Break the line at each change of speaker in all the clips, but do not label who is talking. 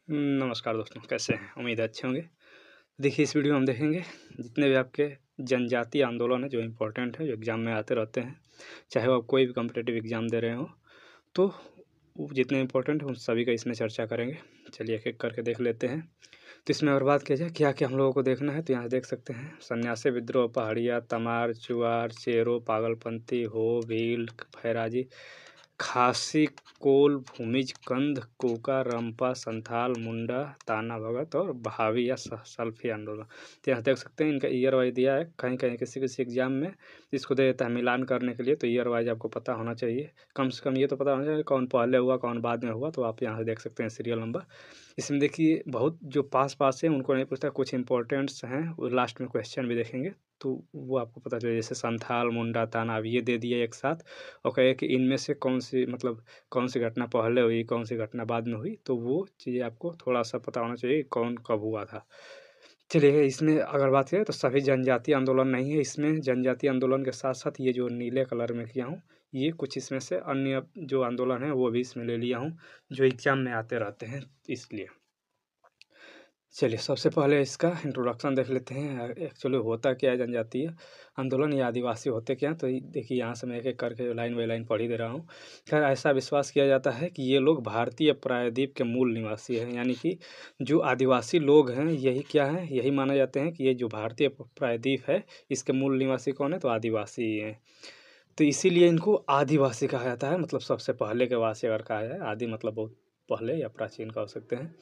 नमस्कार दोस्तों, कैसे हैं? उम्मीद है अच्छे होंगे। देखिए, इस वीडियो में हम देखेंगे जितने भी आपके जनजातीय आंदोलन हैं जो इम्पोर्टेंट हैं, जो एग्ज़ाम में आते रहते हैं, चाहे वो आप कोई भी कॉम्पिटिटिव एग्ज़ाम दे रहे हों, तो वो जितने इम्पोर्टेंट हैं उन सभी का इसमें चर्चा करेंगे। चलिए एक-एक करके देख लेते हैं। तो इसमें अगर बात की जाए क्या-क्या हम लोगों को देखना है, तो यहाँ देख सकते हैं सन्यासी विद्रोह, पहाड़िया, तमार, चुआर, चेरो, पागलपंथी, हो, भील, खैराजी, खासी, कोल, भूमिज, कंध, कोका, रंपा, संथाल, मुंडा, ताना भगत और भावी या सल्फी आंदोलन। तो यहाँ देख सकते हैं इनका ईयर वाइज दिया है। कहीं-कहीं किसी-किसी एग्ज़ाम में इसको दे देता है मिलान करने के लिए, तो ईयर वाइज आपको पता होना चाहिए। कम से कम ये तो पता होना चाहिए कौन पहले हुआ, कौन बाद में हुआ, तो आप यहाँ से देख सकते हैं सीरियल नंबर। इसमें देखिए बहुत जो पास-पास है उनको नहीं पूछता, कुछ इम्पोर्टेंट्स हैं, वो लास्ट में क्वेश्चन भी देखेंगे, तो वो आपको पता चले जैसे संथाल, मुंडा, ताना अब ये दे दिए एक साथ और कहे कि इनमें से कौन-सी मतलब कौन-सी घटना पहले हुई, कौन-सी घटना बाद में हुई, तो वो चीज़ें आपको थोड़ा-सा पता होना चाहिए कौन कब हुआ था। चलिए इसमें अगर बात करें तो सभी जनजातीय आंदोलन नहीं है, इसमें जनजातीय आंदोलन के साथ-साथ ये जो नीले कलर में किया हूँ, ये कुछ इसमें से अन्य जो आंदोलन है वो भी इसमें ले लिया हूँ, जो एग्ज़ाम में आते रहते हैं इसलिए। चलिए सबसे पहले इसका इंट्रोडक्शन देख लेते हैं। एक्चुअली होता क्या है जनजातीय आंदोलन या आदिवासी होते क्या हैं, तो देखिए यहाँ से मैं एक-एक करके लाइन बाय लाइन पढ़ ही दे रहा हूँ। खैर ऐसा विश्वास किया जाता है कि ये लोग भारतीय प्रायद्वीप के मूल निवासी हैं, यानी कि जो आदिवासी लोग हैं यही क्या हैं, यही माने जाते हैं कि ये जो भारतीय प्रायद्वीप है इसके मूल निवासी कौन है, तो आदिवासी ही हैं। तो इसीलिए इनको आदिवासी कहा जाता है, मतलब सबसे पहले के वासी अगर कहा जाए, आदि मतलब बहुत पहले या प्राचीन कह सकते हैं।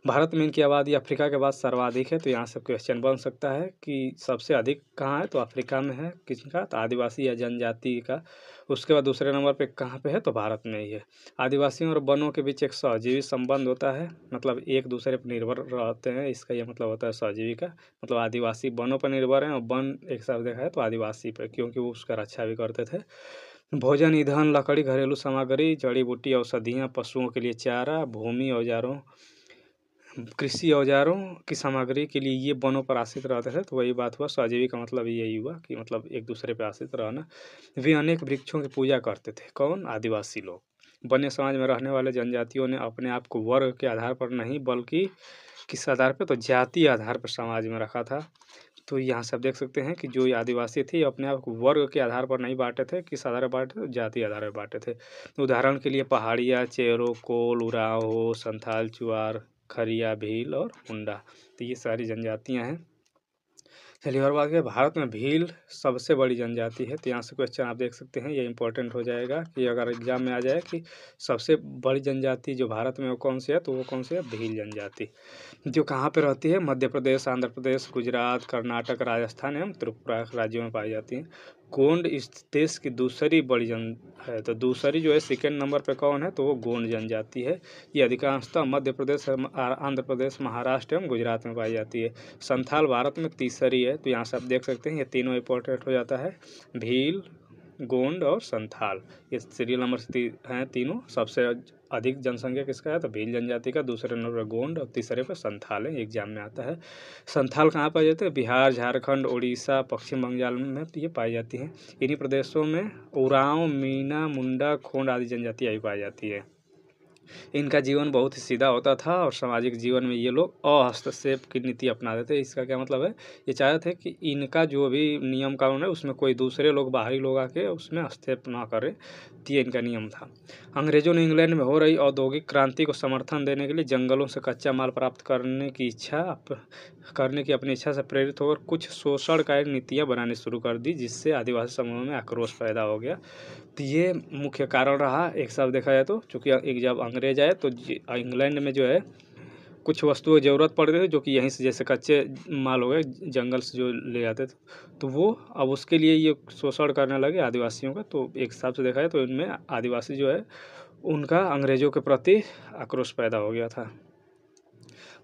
भारत में इनकी आबादी अफ्रीका के बाद सर्वाधिक है, तो यहाँ से क्वेश्चन बन सकता है कि सबसे अधिक कहाँ है, तो अफ्रीका में है किसका, तो आदिवासी या जनजाति का। उसके बाद दूसरे नंबर पे कहाँ पे है, तो भारत में ही है। आदिवासियों और वनों के बीच एक सहजीवी संबंध होता है, मतलब एक दूसरे पर निर्भर रहते हैं, इसका ये मतलब होता है सहजीवी का। मतलब आदिवासी वनों पर निर्भर हैं और वन एक साथ देखा है तो आदिवासी पर, क्योंकि वो उसका रक्षा भी करते थे। भोजन, ईंधन, लकड़ी, घरेलू सामग्री, जड़ी-बूटी, औषधियाँ, पशुओं के लिए चारा, भूमि औजारों, कृषि औजारों की सामग्री के लिए ये वनों पर आश्रित रहते थे, तो वही बात हुआ सहजीवी का मतलब यही हुआ कि मतलब एक दूसरे पे आश्रित रहना। वे अनेक वृक्षों की पूजा करते थे, कौन? आदिवासी लोग। वन्य समाज में रहने वाले जनजातियों ने अपने आप को वर्ग के आधार पर नहीं बल्कि किस आधार पे, तो जातीय आधार पर समाज में रखा था। तो यहाँ से आप देख सकते हैं कि जो ये आदिवासी थे अपने आप को वर्ग के आधार पर नहीं बाँटे थे, किस आधार पर बाँटे थे? जातीय आधार पर बाँटे थे। उदाहरण के लिए पहाड़िया, चेरो, कोल, उरांव, संथाल, चुआर, खरिया, भील और मुंडा, तो ये सारी जनजातियाँ हैं। चलिए और बात करें, भारत में भील सबसे बड़ी जनजाति है, तो यहाँ से क्वेश्चन आप देख सकते हैं, ये इंपॉर्टेंट हो जाएगा कि अगर एग्जाम में आ जाए कि सबसे बड़ी जनजाति जो भारत में वो कौन सी है, तो वो कौन सी है? भील जनजाति। जो कहाँ पे रहती है? मध्य प्रदेश, आंध्र प्रदेश, गुजरात, कर्नाटक, राजस्थान एवं त्रिपुरा राज्यों में पाई जाती है। गोंड इस देश की दूसरी बड़ी जन है, तो दूसरी जो है सेकेंड नंबर पे कौन है, तो वो गोंड जनजाति है। ये अधिकांशतः मध्य प्रदेश, आंध्र प्रदेश, महाराष्ट्र एवं गुजरात में पाई जाती है। संथाल भारत में तीसरी है, तो यहाँ से आप देख सकते हैं ये तीनों इंपॉर्टेंट हो जाता है, भील, गोंड और संथाल। ये सीरियल नंबर से हैं तीनों। सबसे अधिक जनसंख्या किसका है, तो भील जनजाति का, दूसरे नंबर पर गोंड और तीसरे पर संथाल है, एग्जाम में आता है। संथाल कहाँ पाए जाते हैं? बिहार, झारखंड, उड़ीसा, पश्चिम बंगाल में ये पाई जाती हैं। इन्हीं प्रदेशों में उरांव, मीणा, मुंडा, खोंड आदि जनजातियाँ भी पाई जाती है। इनका जीवन बहुत ही सीधा होता था और सामाजिक जीवन में ये लोग अहस्तक्षेप की नीति अपनाते थे। इसका क्या मतलब है? ये चाहते थे कि इनका जो भी नियम कानून है उसमें कोई दूसरे लोग, बाहरी लोग आके उसमें हस्तक्षेप ना करें, तो ये इनका नियम था। अंग्रेजों ने इंग्लैंड में हो रही औद्योगिक क्रांति को समर्थन देने के लिए जंगलों से कच्चा माल प्राप्त करने की अपनी इच्छा से प्रेरित होकर कुछ शोषणकारी नीतियाँ बनानी शुरू कर दी, जिससे आदिवासी समूहों में आक्रोश पैदा हो गया। तो ये मुख्य कारण रहा एक सब देखा जाए तो, चूँकि एक जब अंग्रेज आए तो इंग्लैंड में जो है कुछ वस्तुओं की ज़रूरत पड़ रही थी, जो कि यहीं से जैसे कच्चे माल हो गए जंगल से जो ले आते थे, तो वो अब उसके लिए ये शोषण करने लगे आदिवासियों का। तो एक हिसाब से देखा जाए तो इनमें आदिवासी जो है उनका अंग्रेज़ों के प्रति आक्रोश पैदा हो गया था।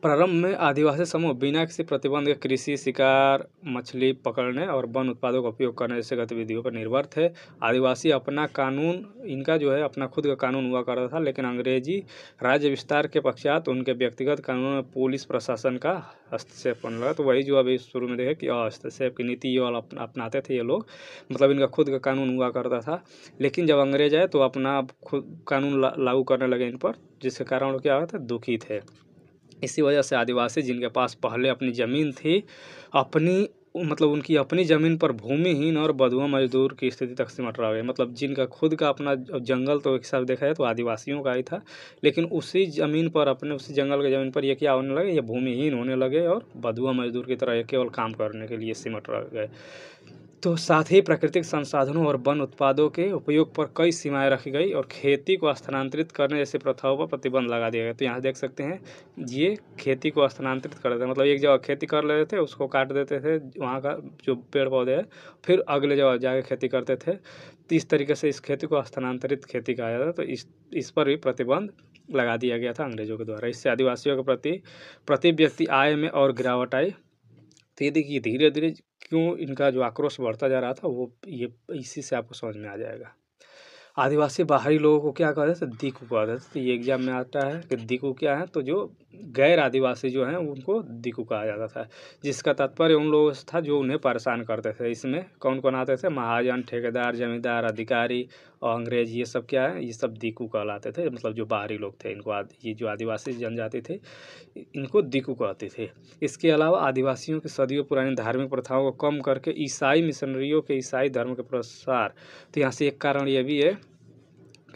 प्रारंभ में आदिवासी समूह बिना किसी प्रतिबंध के कृषि, शिकार, मछली पकड़ने और वन उत्पादों का उपयोग करने जैसे गतिविधियों पर निर्भर थे। आदिवासी अपना कानून, इनका जो है अपना खुद का कानून हुआ करता था, लेकिन अंग्रेजी राज्य विस्तार के पश्चात उनके व्यक्तिगत कानूनों में पुलिस प्रशासन का हस्तक्षेप होने लगा। तो वही जो अभी शुरू में देखे कि हस्तक्षेप की नीति ये वाला अपनाते थे ये लोग, मतलब इनका खुद का कानून हुआ करता था, लेकिन जब अंग्रेज आए तो अपना खुद कानून लागू करने लगे इन पर, जिसके कारण वो क्या हुआ था, दुखी थे। इसी वजह से आदिवासी जिनके पास पहले अपनी ज़मीन थी, अपनी मतलब उनकी अपनी ज़मीन पर भूमिहीन और बंधुआ मजदूर की स्थिति तक सिमट रह गए। मतलब जिनका खुद का अपना जंगल तो एक हिसाब से देखा जाए तो आदिवासियों का ही था, लेकिन उसी ज़मीन पर, अपने उसी जंगल की ज़मीन पर ये क्या होने लगे, ये भूमिहीन होने लगे और बंधुआ मजदूर की तरह ये केवल काम करने के लिए सिमट रह गए। तो साथ ही प्राकृतिक संसाधनों और वन उत्पादों के उपयोग पर कई सीमाएं रखी गई और खेती को स्थानांतरित करने जैसी प्रथाओं पर प्रतिबंध लगा दिया गया। तो यहाँ देख सकते हैं, ये खेती को स्थानांतरित कर देते हैं, मतलब एक जगह खेती कर लेते थे, उसको काट देते थे वहाँ का जो पेड़ पौधे है, फिर अगले जगह जाके खेती करते थे। तो इस तरीके से इस खेती को स्थानांतरित खेती कहा जाता है। तो इस पर भी प्रतिबंध लगा दिया गया था अंग्रेजों के द्वारा। इससे आदिवासियों के प्रति व्यक्ति आय में और गिरावट आई। तो ये देखिए धीरे धीरे क्यों इनका जो आक्रोश बढ़ता जा रहा था, वो ये इसी से आपको समझ में आ जाएगा। आदिवासी बाहरी लोगों को क्या कहते थे, दिकू कहते थे। तो ये एग्जाम में आता है कि दिकू क्या है, तो जो गैर आदिवासी जो हैं उनको दिकू कहा जाता था, जिसका तात्पर्य उन लोगों से था जो उन्हें परेशान करते थे। इसमें कौन कौन आते थे, महाजन, ठेकेदार, जमींदार, अधिकारी और अंग्रेज, ये सब क्या है, ये सब दिकू कहलाते थे। मतलब जो बाहरी लोग थे इनको ये जो आदिवासी जनजाति थे इनको दिकू कहते थे। इसके अलावा आदिवासियों की सदियों पुरानी धार्मिक प्रथाओं को कम करके ईसाई मिशनरियों के ईसाई धर्म के प्रसार। तो यहाँ से एक कारण ये भी है,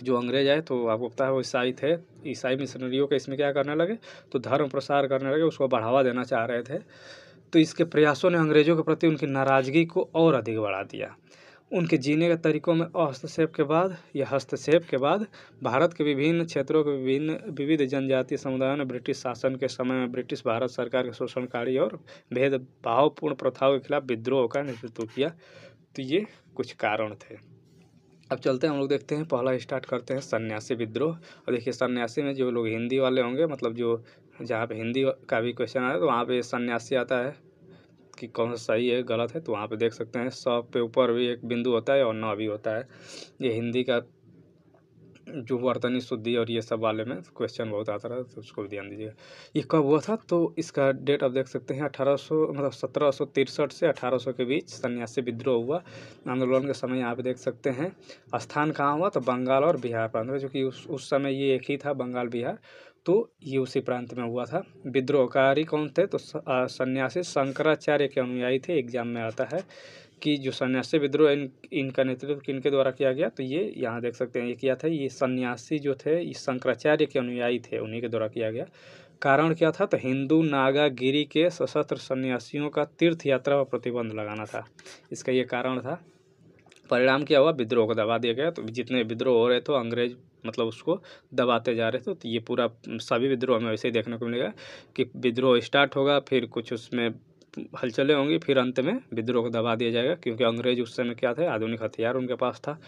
जो अंग्रेज आए तो आपको पता है वो ईसाई थे। ईसाई मिशनरियों के इसमें क्या करने लगे, तो धर्म प्रसार करने लगे, उसको बढ़ावा देना चाह रहे थे। तो इसके प्रयासों ने अंग्रेजों के प्रति उनकी नाराज़गी को और अधिक बढ़ा दिया। उनके जीने के तरीकों में हस्तक्षेप के बाद भारत के विभिन्न क्षेत्रों के विविध जनजातीय समुदायों ने ब्रिटिश शासन के समय में ब्रिटिश भारत सरकार के शोषणकारी और भेदभावपूर्ण प्रथाओं के खिलाफ विद्रोह का नेतृत्व किया। तो ये कुछ कारण थे। अब चलते हैं, हम लोग देखते हैं, पहला स्टार्ट करते हैं सन्यासी विद्रोह। और देखिए सन्यासी में जो लोग हिंदी वाले होंगे, मतलब जो जहाँ पे हिंदी का भी क्वेश्चन आया तो वहाँ पे सन्यासी आता है कि कौन सा सही है गलत है, तो वहाँ पे देख सकते हैं 100 पे ऊपर भी एक बिंदु होता है और 9 भी होता है। ये हिंदी का जो वर्तनी शुद्धि और ये सब वाले में क्वेश्चन बहुत आता रहा, तो उसको भी ध्यान दीजिएगा। ये कब हुआ था, तो इसका डेट आप देख सकते हैं 1763 से 1800 के बीच सन्यासी विद्रोह हुआ। आंदोलन के समय यहाँ पे देख सकते हैं स्थान कहाँ हुआ, तो बंगाल और बिहार प्रांत में, जो कि उस समय ये एक ही था, बंगाल बिहार, तो ये उसी प्रांत में हुआ था। विद्रोहकारी कौन थे, तो सन्यासी शंकराचार्य के अनुयायी थे। एग्जाम में आता है कि जो सन्यासी विद्रोह इनका नेतृत्व किनके द्वारा किया गया, तो ये यहाँ देख सकते हैं ये किया था, ये सन्यासी जो थे ये शंकराचार्य के अनुयायी थे, उन्हीं के द्वारा किया गया। कारण क्या था, तो हिंदू नागा गिरी के सशस्त्र सन्यासियों का तीर्थ यात्रा पर प्रतिबंध लगाना था, इसका ये कारण था। परिणाम क्या हुआ, विद्रोह को दबा दिया गया। तो जितने विद्रोह हो रहे थे अंग्रेज मतलब उसको दबाते जा रहे थे। तो ये पूरा सभी विद्रोह में वैसे ही देखने को मिलेगा कि विद्रोह स्टार्ट होगा, फिर कुछ उसमेमें हलचलें होंगी, फिर अंत में विद्रोह को दबा दिया जाएगा, क्योंकि अंग्रेज उस समय क्या थे, आधुनिक हथियार उनके पास था।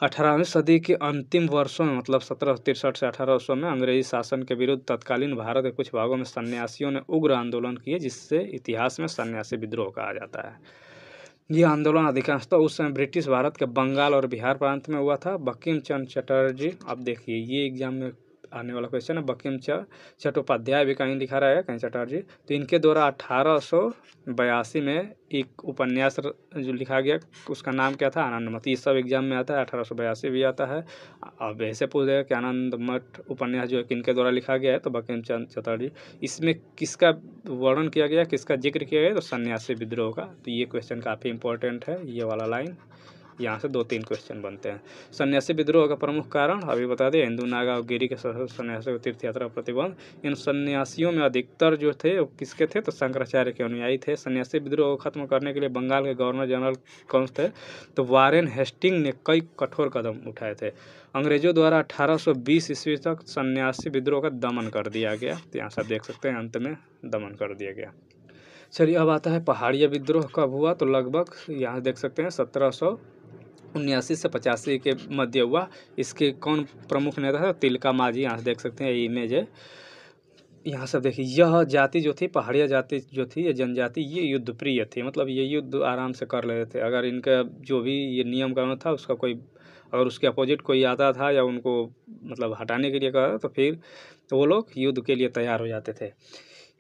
18वीं सदी के अंतिम वर्षों में, मतलब 1763 से 1800 में अंग्रेजी शासन के विरुद्ध तत्कालीन भारत के कुछ भागों में सन्यासियों ने उग्र आंदोलन किए, जिससे इतिहास में सन्यासी विद्रोह कहा जाता है। यह आंदोलन अधिकांशतः उस समय ब्रिटिश भारत के बंगाल और बिहार प्रांत में हुआ था। बंकिम चंद्र चटर्जी, अब देखिए ये एग्जाम में आने वाला क्वेश्चन है, बंकिम चट्टोपाध्याय भी कहीं लिखा रहेगा, कहीं चटर्जी। तो इनके द्वारा 1882 में एक उपन्यास जो लिखा गया, उसका नाम क्या था, आनंद मठ। ये सब एग्जाम में आता है, 1882 भी आता है। अब ऐसे पूछ देगा कि आनंद मठ उपन्यास जो है किनके द्वारा लिखा गया है, तो बंकिम चंद्र चटर्जी। इसमें किसका वर्णन किया गया, किसका जिक्र किया गया, तो सन्यासी विद्रोह का। तो ये क्वेश्चन काफ़ी इंपॉर्टेंट है, ये वाला लाइन, यहाँ से 2-3 क्वेश्चन बनते हैं। सन्यासी विद्रोह का प्रमुख कारण अभी बता दें, हिंदू नागा और गिरी के सन्यासियों तीर्थ यात्रा प्रतिबंध। इन सन्यासियों में अधिकतर जो थे वो किसके थे, तो शंकराचार्य के अनुयायी थे। सन्यासी विद्रोह को खत्म करने के लिए बंगाल के गवर्नर जनरल कौन थे, तो वारेन हेस्टिंग ने कई कठोर कदम उठाए थे। अंग्रेजों द्वारा 1820 ईस्वी तक सन्यासी विद्रोह का दमन कर दिया गया। तो यहाँ से आप देख सकते हैं अंत में दमन कर दिया गया। चलिए अब आता है पहाड़िया विद्रोह कब हुआ, तो लगभग यहाँ देख सकते हैं 1779 से 85 के मध्य हुआ। इसके कौन प्रमुख नेता था, तिलका माझी। यहाँ से देख सकते हैं ये इमेज है, यहाँ सब देखिए। यह जाति जो थी, पहाड़िया जाति जो थी, ये जनजाति, ये युद्ध प्रिय थी। मतलब ये युद्ध आराम से कर लेते थे। अगर इनका जो भी ये नियम कानून था उसका कोई, अगर उसके अपोजिट कोई आता था या उनको मतलब हटाने के लिए कहा तो फिर तो वो लोग युद्ध के लिए तैयार हो जाते थे।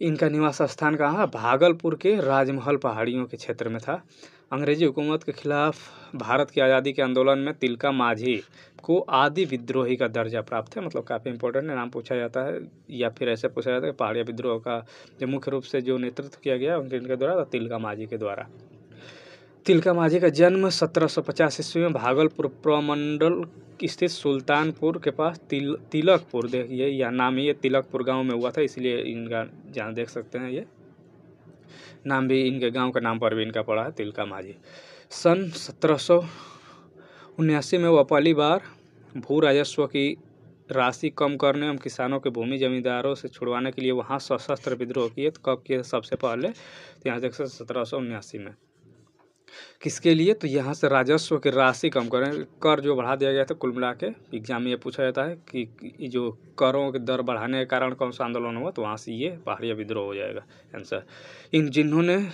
इनका निवास स्थान कहाँ है, भागलपुर के राजमहल पहाड़ियों के क्षेत्र में था। अंग्रेजी हुकूमत के खिलाफ भारत की आज़ादी के आंदोलन में तिलका माझी को आदि विद्रोही का दर्जा प्राप्त है। मतलब काफ़ी इंपॉर्टेंट नाम पूछा जाता है, या फिर ऐसे पूछा जाता है कि पहाड़िया विद्रोह का जो मुख्य रूप से जो नेतृत्व किया गया उनके द्वारा, तिलका माझी के द्वारा। तिलका माझी का जन्म 1750 ईस्वी में भागलपुर प्रमंडल स्थित सुल्तानपुर के पास तिलकपुर, देखिए यह नाम ही ये तिलकपुर गांव में हुआ था, इसलिए इनका जहाँ देख सकते हैं ये नाम भी इनके गांव के नाम पर भी इनका पड़ा है, तिलका माझी। सन 1779 में वह पहली बार भू राजस्व की राशि कम करने एवं किसानों के भूमि जमींदारों से छुड़वाने के लिए वहाँ सशस्त्र विद्रोह किए। तो कब किए? सबसे पहले तो यहाँ देख सकते 1779 में। किसके लिए? तो यहाँ से राजस्व की राशि कम करें, कर जो बढ़ा दिया गया था। कुल मिला के एग्जाम में ये पूछा जाता है कि जो करों के दर बढ़ाने के कारण कौन सा आंदोलन हुआ, तो वहाँ से ये पहाड़िया विद्रोह हो जाएगा आंसर। जिन्होंने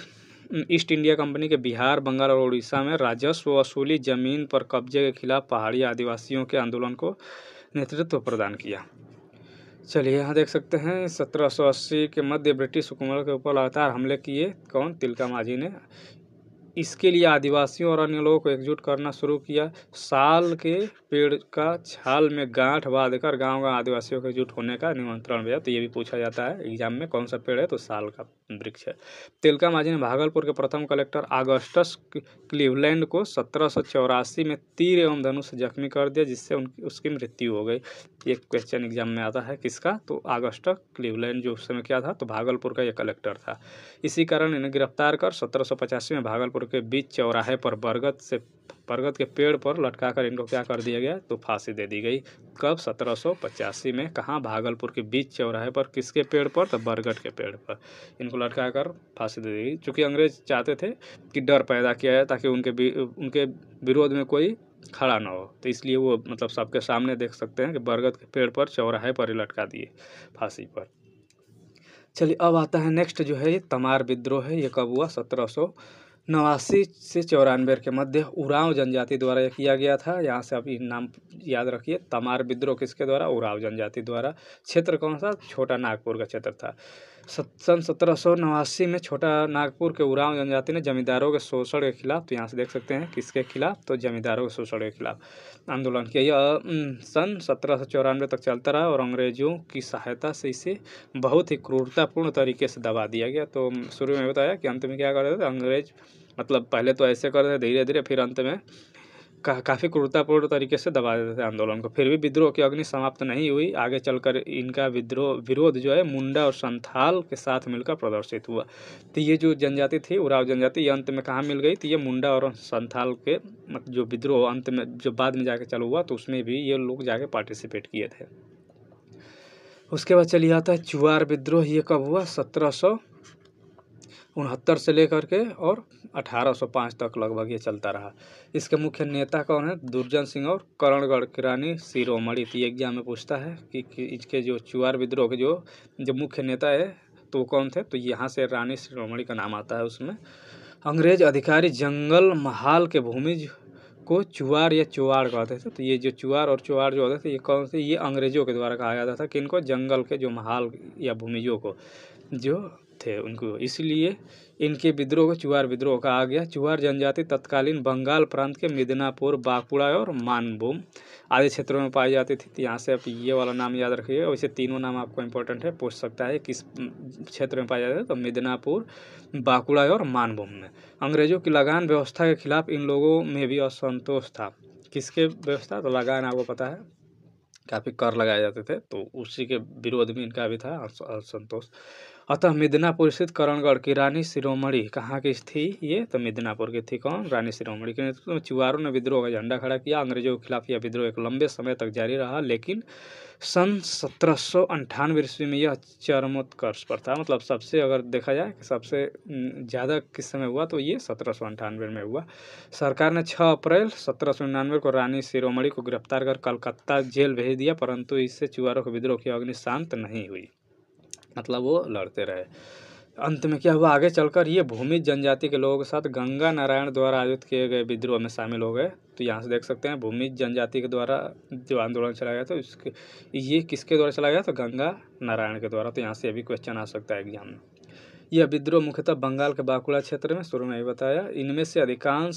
ईस्ट इंडिया कंपनी के बिहार, बंगाल और उड़ीसा में राजस्व वसूली, जमीन पर कब्जे के खिलाफ पहाड़ी आदिवासियों के आंदोलन को नेतृत्व प्रदान किया। चलिए यहाँ देख सकते हैं 1780 के मध्य ब्रिटिश हुकूमत के ऊपर लगातार हमले किए कौन? तिलका माझी ने। इसके लिए आदिवासियों और अन्य लोगों को एकजुट करना शुरू किया। साल के पेड़ का छाल में गांठ बांधकर गांव आदिवासियों को एकजुट होने का निमंत्रण दिया। तो ये भी पूछा जाता है एग्जाम में, कौन सा पेड़ है? तो साल का वृक्ष है। तिलका माझी ने भागलपुर के प्रथम कलेक्टर ऑगस्टस क्लीवलैंड को 1784 में तीर एवं धनुष से जख्मी कर दिया, जिससे उसकी मृत्यु हो गई। एक क्वेश्चन एग्जाम में आता है किसका? तो ऑगस्टस क्लीवलैंड जो उस समय क्या था? तो भागलपुर का ये कलेक्टर था। इसी कारण इन्हें गिरफ्तार कर 1785 में भागलपुर के बीच चौराहे पर बरगद के पेड़ पर लटकाकर इनको क्या कर दिया गया? तो फांसी दे दी गई। कब? 1785 में। कहाँ? भागलपुर के बीच चौराहे पर। किसके पेड़ पर? तो बरगद के पेड़ पर इनको लटकाकर फांसी दे दी गई। चूँकि अंग्रेज चाहते थे कि डर पैदा किया जाए ताकि उनके विरोध में कोई खड़ा ना हो, तो इसलिए वो मतलब सबके सामने देख सकते हैं कि बरगद के पेड़ पर चौराहे पर ही लटका दिए फांसी पर। चलिए अब आता है नेक्स्ट जो है ये तमार विद्रोह है। ये कब हुआ? 1789 से 94 के मध्य उरांव जनजाति द्वारा ये किया गया था। यहाँ से अभी नाम याद रखिए। तमार विद्रोह किसके द्वारा? उरांव जनजाति द्वारा। क्षेत्र कौन सा? छोटा नागपुर का क्षेत्र था। सन 1789 में छोटा नागपुर के उरांव जनजाति ने जमींदारों के शोषण के खिलाफ, तो यहाँ से देख सकते हैं किसके खिलाफ? तो जमींदारों के शोषण के खिलाफ आंदोलन किया। यह सन 1794 तक चलता रहा और अंग्रेजों की सहायता से इसे बहुत ही क्रूरतापूर्ण तरीके से दबा दिया गया। तो शुरू में बताया कि अंत में क्या कर रहे थे अंग्रेज, मतलब पहले तो ऐसे कर रहे थे धीरे धीरे, फिर अंत में काफ़ी क्रूरतापूर्ण तरीके से दबा देते थे आंदोलन को। फिर भी विद्रोह की अग्नि समाप्त नहीं हुई। आगे चलकर इनका विरोध जो है मुंडा और संथाल के साथ मिलकर प्रदर्शित हुआ। तो ये जो जनजाति थी उरांव जनजाति, ये अंत में कहाँ मिल गई? तो ये मुंडा और संथाल के जो विद्रोह अंत में जो बाद में जाके चालू हुआ, तो उसमें भी ये लोग जाके पार्टिसिपेट किए थे। उसके बाद चलिए आता है चुआर विद्रोह। ये कब हुआ? 1769 से लेकर के और 1805 तक लगभग ये चलता रहा। इसके मुख्य नेता कौन है? दुर्जन सिंह और करणगढ़ की रानी शिरोमणि। तो ये एग्जाम में पूछता है कि इसके जो चुआर विद्रोह के जो मुख्य नेता है तो कौन थे? तो यहाँ से रानी शिरोमणि का नाम आता है उसमें। अंग्रेज अधिकारी जंगल महाल के भूमिज को चुआर या चुआड़ कहते थे। तो ये जो चुआर और चुआड़ जो होते थे ये कौन से? ये अंग्रेजों के द्वारा कहा जाता था। किनको? जंगल के जो महाल या भूमिजों को जो थे उनको, इसलिए इनके विद्रोह को चुआर विद्रोह कहा गया। चुआर जनजाति तत्कालीन बंगाल प्रांत के मिदनापुर, बांकुड़ा और मानभूम आदि क्षेत्रों में पाई जाती थी। तो यहाँ से आप ये वाला नाम याद रखिए। वैसे तीनों नाम आपको इंपॉर्टेंट है, पूछ सकता है किस क्षेत्र में पाया जाता है। तो मिदनापुर, बांकुड़ा और मानभूम में। अंग्रेजों की लगान व्यवस्था के खिलाफ इन लोगों में भी असंतोष था। किसके व्यवस्था? तो लगान आपको पता है काफ़ी कर लगाए जाते थे, तो उसी के विरोध में इनका भी था असंतोष। अतः मिदनापुर स्थित करणगढ़ की रानी शिरोमणि कहाँ की थी? ये तो मिदनापुर की थी। कौन? रानी शिरोमणि के नेतृत्व में चुआरों ने विद्रोह का झंडा खड़ा किया। अंग्रेजों के खिलाफ यह विद्रोह एक लंबे समय तक जारी रहा, लेकिन सन 1798 ईस्वी में यह चरमोत्कर्ष पर था। मतलब सबसे अगर देखा जाए कि सबसे ज़्यादा किस समय हुआ, तो ये 1798 में हुआ। सरकार ने 6 अप्रैल 1799 को रानी शिरोमणि को गिरफ्तार कर कलकत्ता जेल भेज दिया, परंतु इससे चुआरों के विद्रोह की अग्नि शांत नहीं हुई। मतलब वो लड़ते रहे। अंत में क्या हुआ? आगे चलकर ये भूमिज जनजाति के लोगों के साथ गंगा नारायण द्वारा आयोजित किए गए विद्रोह में शामिल हो गए। तो यहाँ से देख सकते हैं भूमिज जनजाति के द्वारा जो आंदोलन चलाया गया था उसके ये किसके द्वारा चलाया गया? तो गंगा नारायण के द्वारा। तो यहाँ से अभी क्वेश्चन आ सकता है एग्जाम में। यह विद्रोह मुख्यतः बंगाल के बांकुड़ा क्षेत्र में, शुरू में ही बताया, इनमें से अधिकांश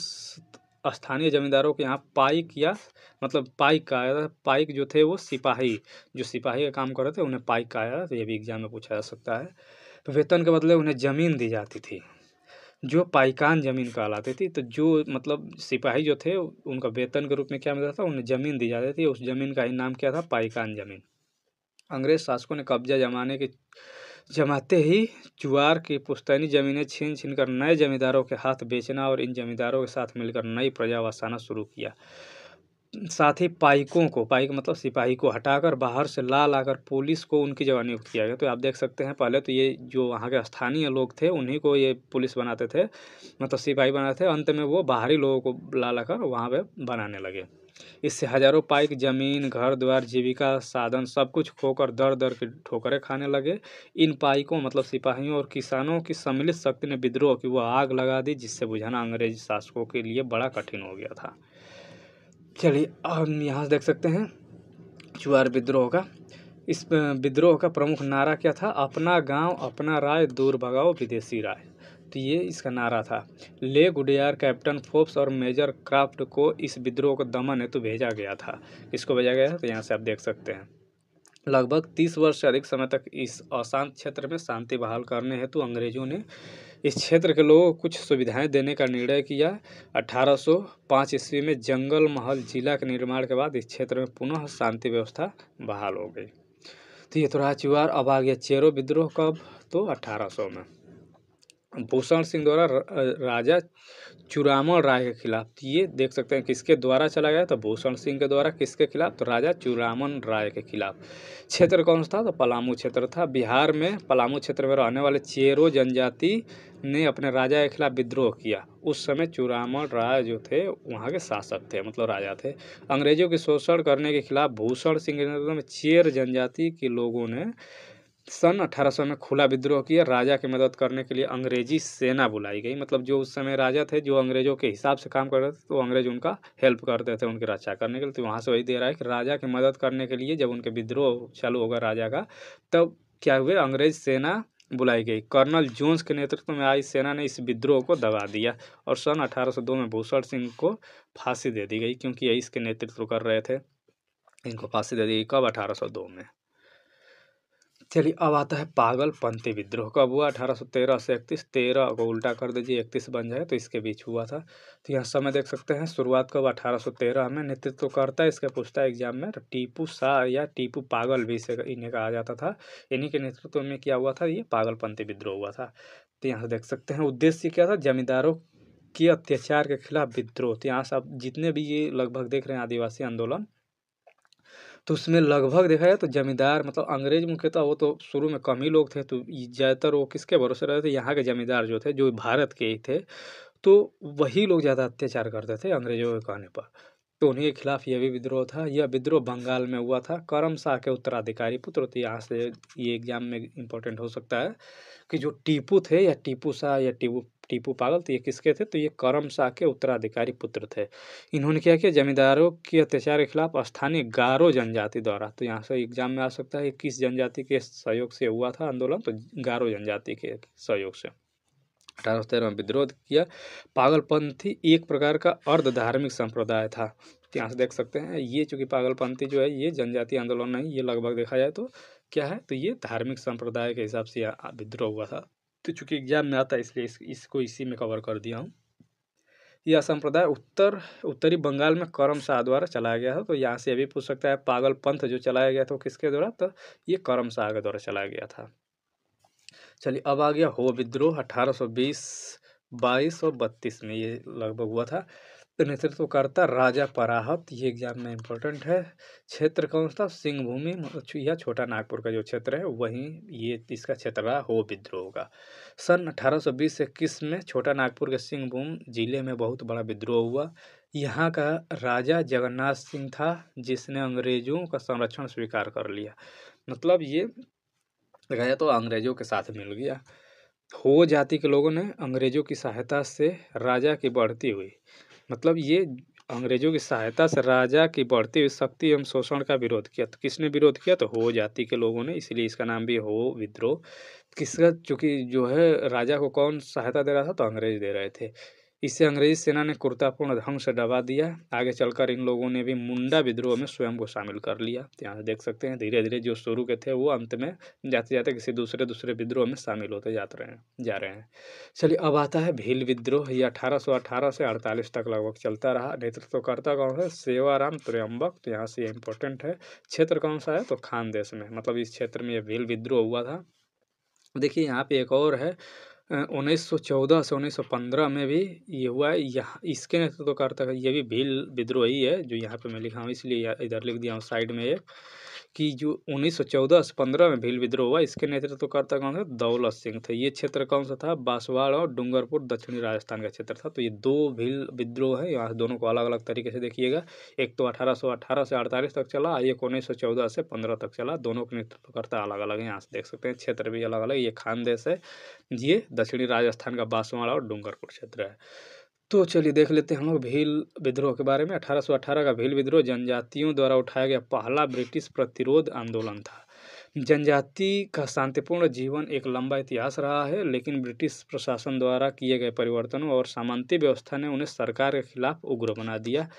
स्थानीय जमींदारों के यहाँ पाइक या मतलब पाइक का आया था। पाइक जो थे वो सिपाही, जो सिपाही का काम कर रहे थे उन्हें पाइक का आया था। तो ये भी एग्जाम में पूछा जा सकता है। तो वेतन के बदले उन्हें ज़मीन दी जाती थी जो पाइकान ज़मीन कहलाती थी। तो जो मतलब सिपाही जो थे उनका वेतन के रूप में क्या मिलता था, उन्हें ज़मीन दी जाती थी। उस ज़मीन का ही नाम क्या था, पाइकान ज़मीन। अंग्रेज शासकों ने कब्जा जमाते ही चुआर की पुश्तैनी ज़मीनें छीन छीन कर नए जमींदारों के हाथ बेचना और इन जमींदारों के साथ मिलकर नई प्रजा बसाना शुरू किया। साथ ही पाइक मतलब सिपाही को हटाकर बाहर से ला लाकर पुलिस को उनकी जगह नियुक्त किया गया। तो आप देख सकते हैं, पहले तो ये जो वहाँ के स्थानीय लोग थे उन्हीं को ये पुलिस बनाते थे, मतलब सिपाही बनाते थे। अंत में वो बाहरी लोगों को ला लाकर वहाँ पे बनाने लगे। इससे हजारों पाइक जमीन, घर द्वार, जीविका साधन सब कुछ खोकर दर दर की ठोकरें खाने लगे। इन पाइकों मतलब सिपाहियों और किसानों की सम्मिलित शक्ति ने विद्रोह की वो आग लगा दी जिससे बुझाना अंग्रेज शासकों के लिए बड़ा कठिन हो गया था। चलिए हम यहाँ देख सकते हैं चुआर विद्रोह का। इस विद्रोह का प्रमुख नारा क्या था, अपना गांव अपना राय, दूर भगाओ विदेशी राय। तो ये इसका नारा था। ले गुडियार, कैप्टन फोर्ब्स और मेजर क्राफ्ट को इस विद्रोह को दमन हेतु भेजा गया था। किसको भेजा गया था, तो यहाँ से आप देख सकते हैं। लगभग 30 वर्ष से अधिक समय तक इस अशांत क्षेत्र में शांति बहाल करने हेतु अंग्रेजों ने इस क्षेत्र के लोगों को कुछ सुविधाएं देने का निर्णय किया। 1805 ईस्वी में जंगल महल जिला के निर्माण के बाद इस क्षेत्र में पुनः शांति व्यवस्था बहाल हो गई। तो ये तो रहा चुआर। अब आ गया चेरो विद्रोह। कब, तो 1800 में भूषण सिंह द्वारा राजा चूड़ामल राय के खिलाफ। ये देख सकते हैं किसके द्वारा चला गया, तो भूषण सिंह के द्वारा। किसके खिलाफ, तो राजा चूड़ामल राय के खिलाफ। क्षेत्र कौन सा था, तो पलामू क्षेत्र था। बिहार में पलामू क्षेत्र में रहने वाले चेरो जनजाति ने अपने राजा के खिलाफ विद्रोह किया। उस समय चूड़ामल राय जो थे वहाँ के शासक थे, मतलब राजा थे। अंग्रेजों के शोषण करने के खिलाफ भूषण सिंह के नेतृत्व में चेर जनजाति के लोगों ने सन 1800 में खुला विद्रोह किया। राजा की मदद करने के लिए अंग्रेजी सेना बुलाई गई। मतलब जो उस समय राजा थे जो अंग्रेजों के हिसाब से काम कर रहे थे, तो अंग्रेज उनका हेल्प करते थे उनकी रक्षा करने के लिए। तो वहाँ से वही दे रहा है कि राजा की मदद करने के लिए जब उनके विद्रोह चालू होगा राजा का, तब क्या हुए, अंग्रेज सेना बुलाई गई। कर्नल जोन्स के नेतृत्व में आई सेना ने इस विद्रोह को दबा दिया और सन 1802 में भूषण सिंह को फांसी दे दी गई, क्योंकि ये इसके नेतृत्व कर रहे थे। इनको फांसी दे दी गई कब, 1802 में। चलिए अब आता है पागलपंथी विद्रोह। कब हुआ, 1813 से 31। 13 को उल्टा कर दीजिए 31 बन जाए, तो इसके बीच हुआ था। तो यहाँ समय देख सकते हैं, शुरुआत कब, 1813 में। नेतृत्व करता है इसके पूछता है एग्जाम में, तो टीपू शाह या टीपू पागल भी इसे इन्हें कहा जाता था। इन्हीं के नेतृत्व में क्या हुआ था, ये पागलपंथी विद्रोह हुआ था। तो यहाँ से देख सकते हैं उद्देश्य क्या था, जमींदारों के अत्याचार के खिलाफ विद्रोह। तो यहाँ से आप जितने भी ये लगभग देख रहे हैं आदिवासी आंदोलन, तो उसमें लगभग देखा जाए तो जमींदार मतलब अंग्रेज मुख्यतः वो तो शुरू में कम ही लोग थे। तो ज़्यादातर वो किसके भरोसे रहे थे, यहाँ के जमींदार जो थे, जो भारत के ही थे, तो वही लोग ज़्यादा अत्याचार करते थे अंग्रेजों के कहने पर। तो उन्हीं के खिलाफ यह भी विद्रोह था। यह विद्रोह बंगाल में हुआ था। करम शाह के उत्तराधिकारी पुत्र। तो यहाँ से ये एग्जाम में इम्पोर्टेंट हो सकता है कि जो टीपू थे या टीपू शाह या टीपू पागल, तो ये किसके थे, तो ये करम शाह के उत्तराधिकारी पुत्र थे। इन्होंने क्या किया, जमींदारों के अत्याचार के खिलाफ स्थानीय गारो जनजाति द्वारा। तो यहाँ से एग्जाम में आ सकता है किस जनजाति के सहयोग से हुआ था आंदोलन, तो गारो जनजाति के सहयोग से 1813 में विद्रोह किया। पागलपंथी एक प्रकार का अर्ध धार्मिक संप्रदाय था। तो यहाँ से देख सकते हैं ये चूँकि पागलपंथी जो है ये जनजातीय आंदोलन नहीं, ये लगभग देखा जाए तो क्या है, तो ये धार्मिक संप्रदाय के हिसाब से विद्रोह हुआ था। तो चूँकि एग्जाम में आता है इसलिए इसको इसी में कवर कर दिया हूँ। यह संप्रदाय उत्तरी बंगाल में करम शाह द्वारा चलाया गया था। तो यहाँ से ये भी पूछ सकता है पागल पंथ जो चलाया गया था वो किसके द्वारा, तो ये करम शाह के द्वारा चलाया गया था। चलिए अब आ गया हो विद्रोह 1820, 22 और 32 में ये लगभग हुआ था। तो नेतृत्वकर्ता राजा पराहत। ये एग्जाम में इम्पोर्टेंट है। क्षेत्र कौन सा, सिंह भूमि या छोटा नागपुर का जो क्षेत्र है वहीं ये इसका क्षेत्र रहा हो विद्रोह का। सन 1820 से 21 में छोटा नागपुर के सिंहभूम जिले में बहुत बड़ा विद्रोह हुआ। यहाँ का राजा जगन्नाथ सिंह था जिसने अंग्रेजों का संरक्षण स्वीकार कर लिया। मतलब ये देखा जाए तो अंग्रेजों के साथ मिल गया। हो जाति के लोगों ने अंग्रेजों की सहायता से राजा की बढ़ती हुई, मतलब ये अंग्रेजों की सहायता से राजा की बढ़ती हुई शक्ति एवं शोषण का विरोध किया। तो किसने विरोध किया? तो हो जाति के लोगों ने, इसलिए इसका नाम भी हो विद्रोह। किसका? चूंकि जो है राजा को कौन सहायता दे रहा था? तो अंग्रेज दे रहे थे। इससे अंग्रेजी सेना ने क्रूरतापूर्ण ढंग से दबा दिया। आगे चलकर इन लोगों ने भी मुंडा विद्रोह में स्वयं को शामिल कर लिया। तो यहाँ देख सकते हैं धीरे धीरे जो शुरू के थे वो अंत में जाते जाते किसी दूसरे विद्रोह में शामिल होते जा रहे हैं। चलिए अब आता है भील विद्रोह। ये 1818 से 48 तक लगभग चलता रहा। नेतृत्वकर्ता कौन है? सेवाराम त्र्यंबक। तो यहाँ से इम्पोर्टेंट है। क्षेत्र कौन सा है? तो खानदेश में, मतलब इस क्षेत्र में ये भील विद्रोह हुआ था। देखिए यहाँ पे एक और है, 1914 से 1915 में भी ये हुआ है। यहाँ इसके नेतृत्वकर्ता का ये भी भील विद्रोह ही है जो यहाँ पे मैं लिखा हूँ, इसलिए इधर लिख दिया हूँ साइड में एक, कि जो 1914 से 15 में भील विद्रोह हुआ, इसके नेतृत्वकर्ता कौन थे? दौलत सिंह थे। ये क्षेत्र कौन सा था? बांसवाड़ा और डूंगरपुर दक्षिणी राजस्थान का क्षेत्र था। तो ये दो भील विद्रोह है। यहाँ दोनों को अलग अलग तरीके से देखिएगा। एक तो 1818 से 48 तक चला, एक 1914 से 15 तक चला। दोनों के नेतृत्वकर्ता अलग अलग है। यहाँ से देख सकते हैं क्षेत्र भी अलग अलग। ये खानदेश है, ये दक्षिणी राजस्थान का बांसवाड़ा और डूंगरपुर क्षेत्र है। तो चलिए देख लेते हैं हम लोग भील विद्रोह के बारे में। 1818 का भील विद्रोह जनजातियों द्वारा उठाया गया पहला ब्रिटिश प्रतिरोध आंदोलन था। जनजाति का शांतिपूर्ण जीवन एक लंबा इतिहास रहा है, लेकिन ब्रिटिश प्रशासन द्वारा किए गए परिवर्तनों और सामंती व्यवस्था ने उन्हें सरकार के खिलाफ उग्र बना दिया।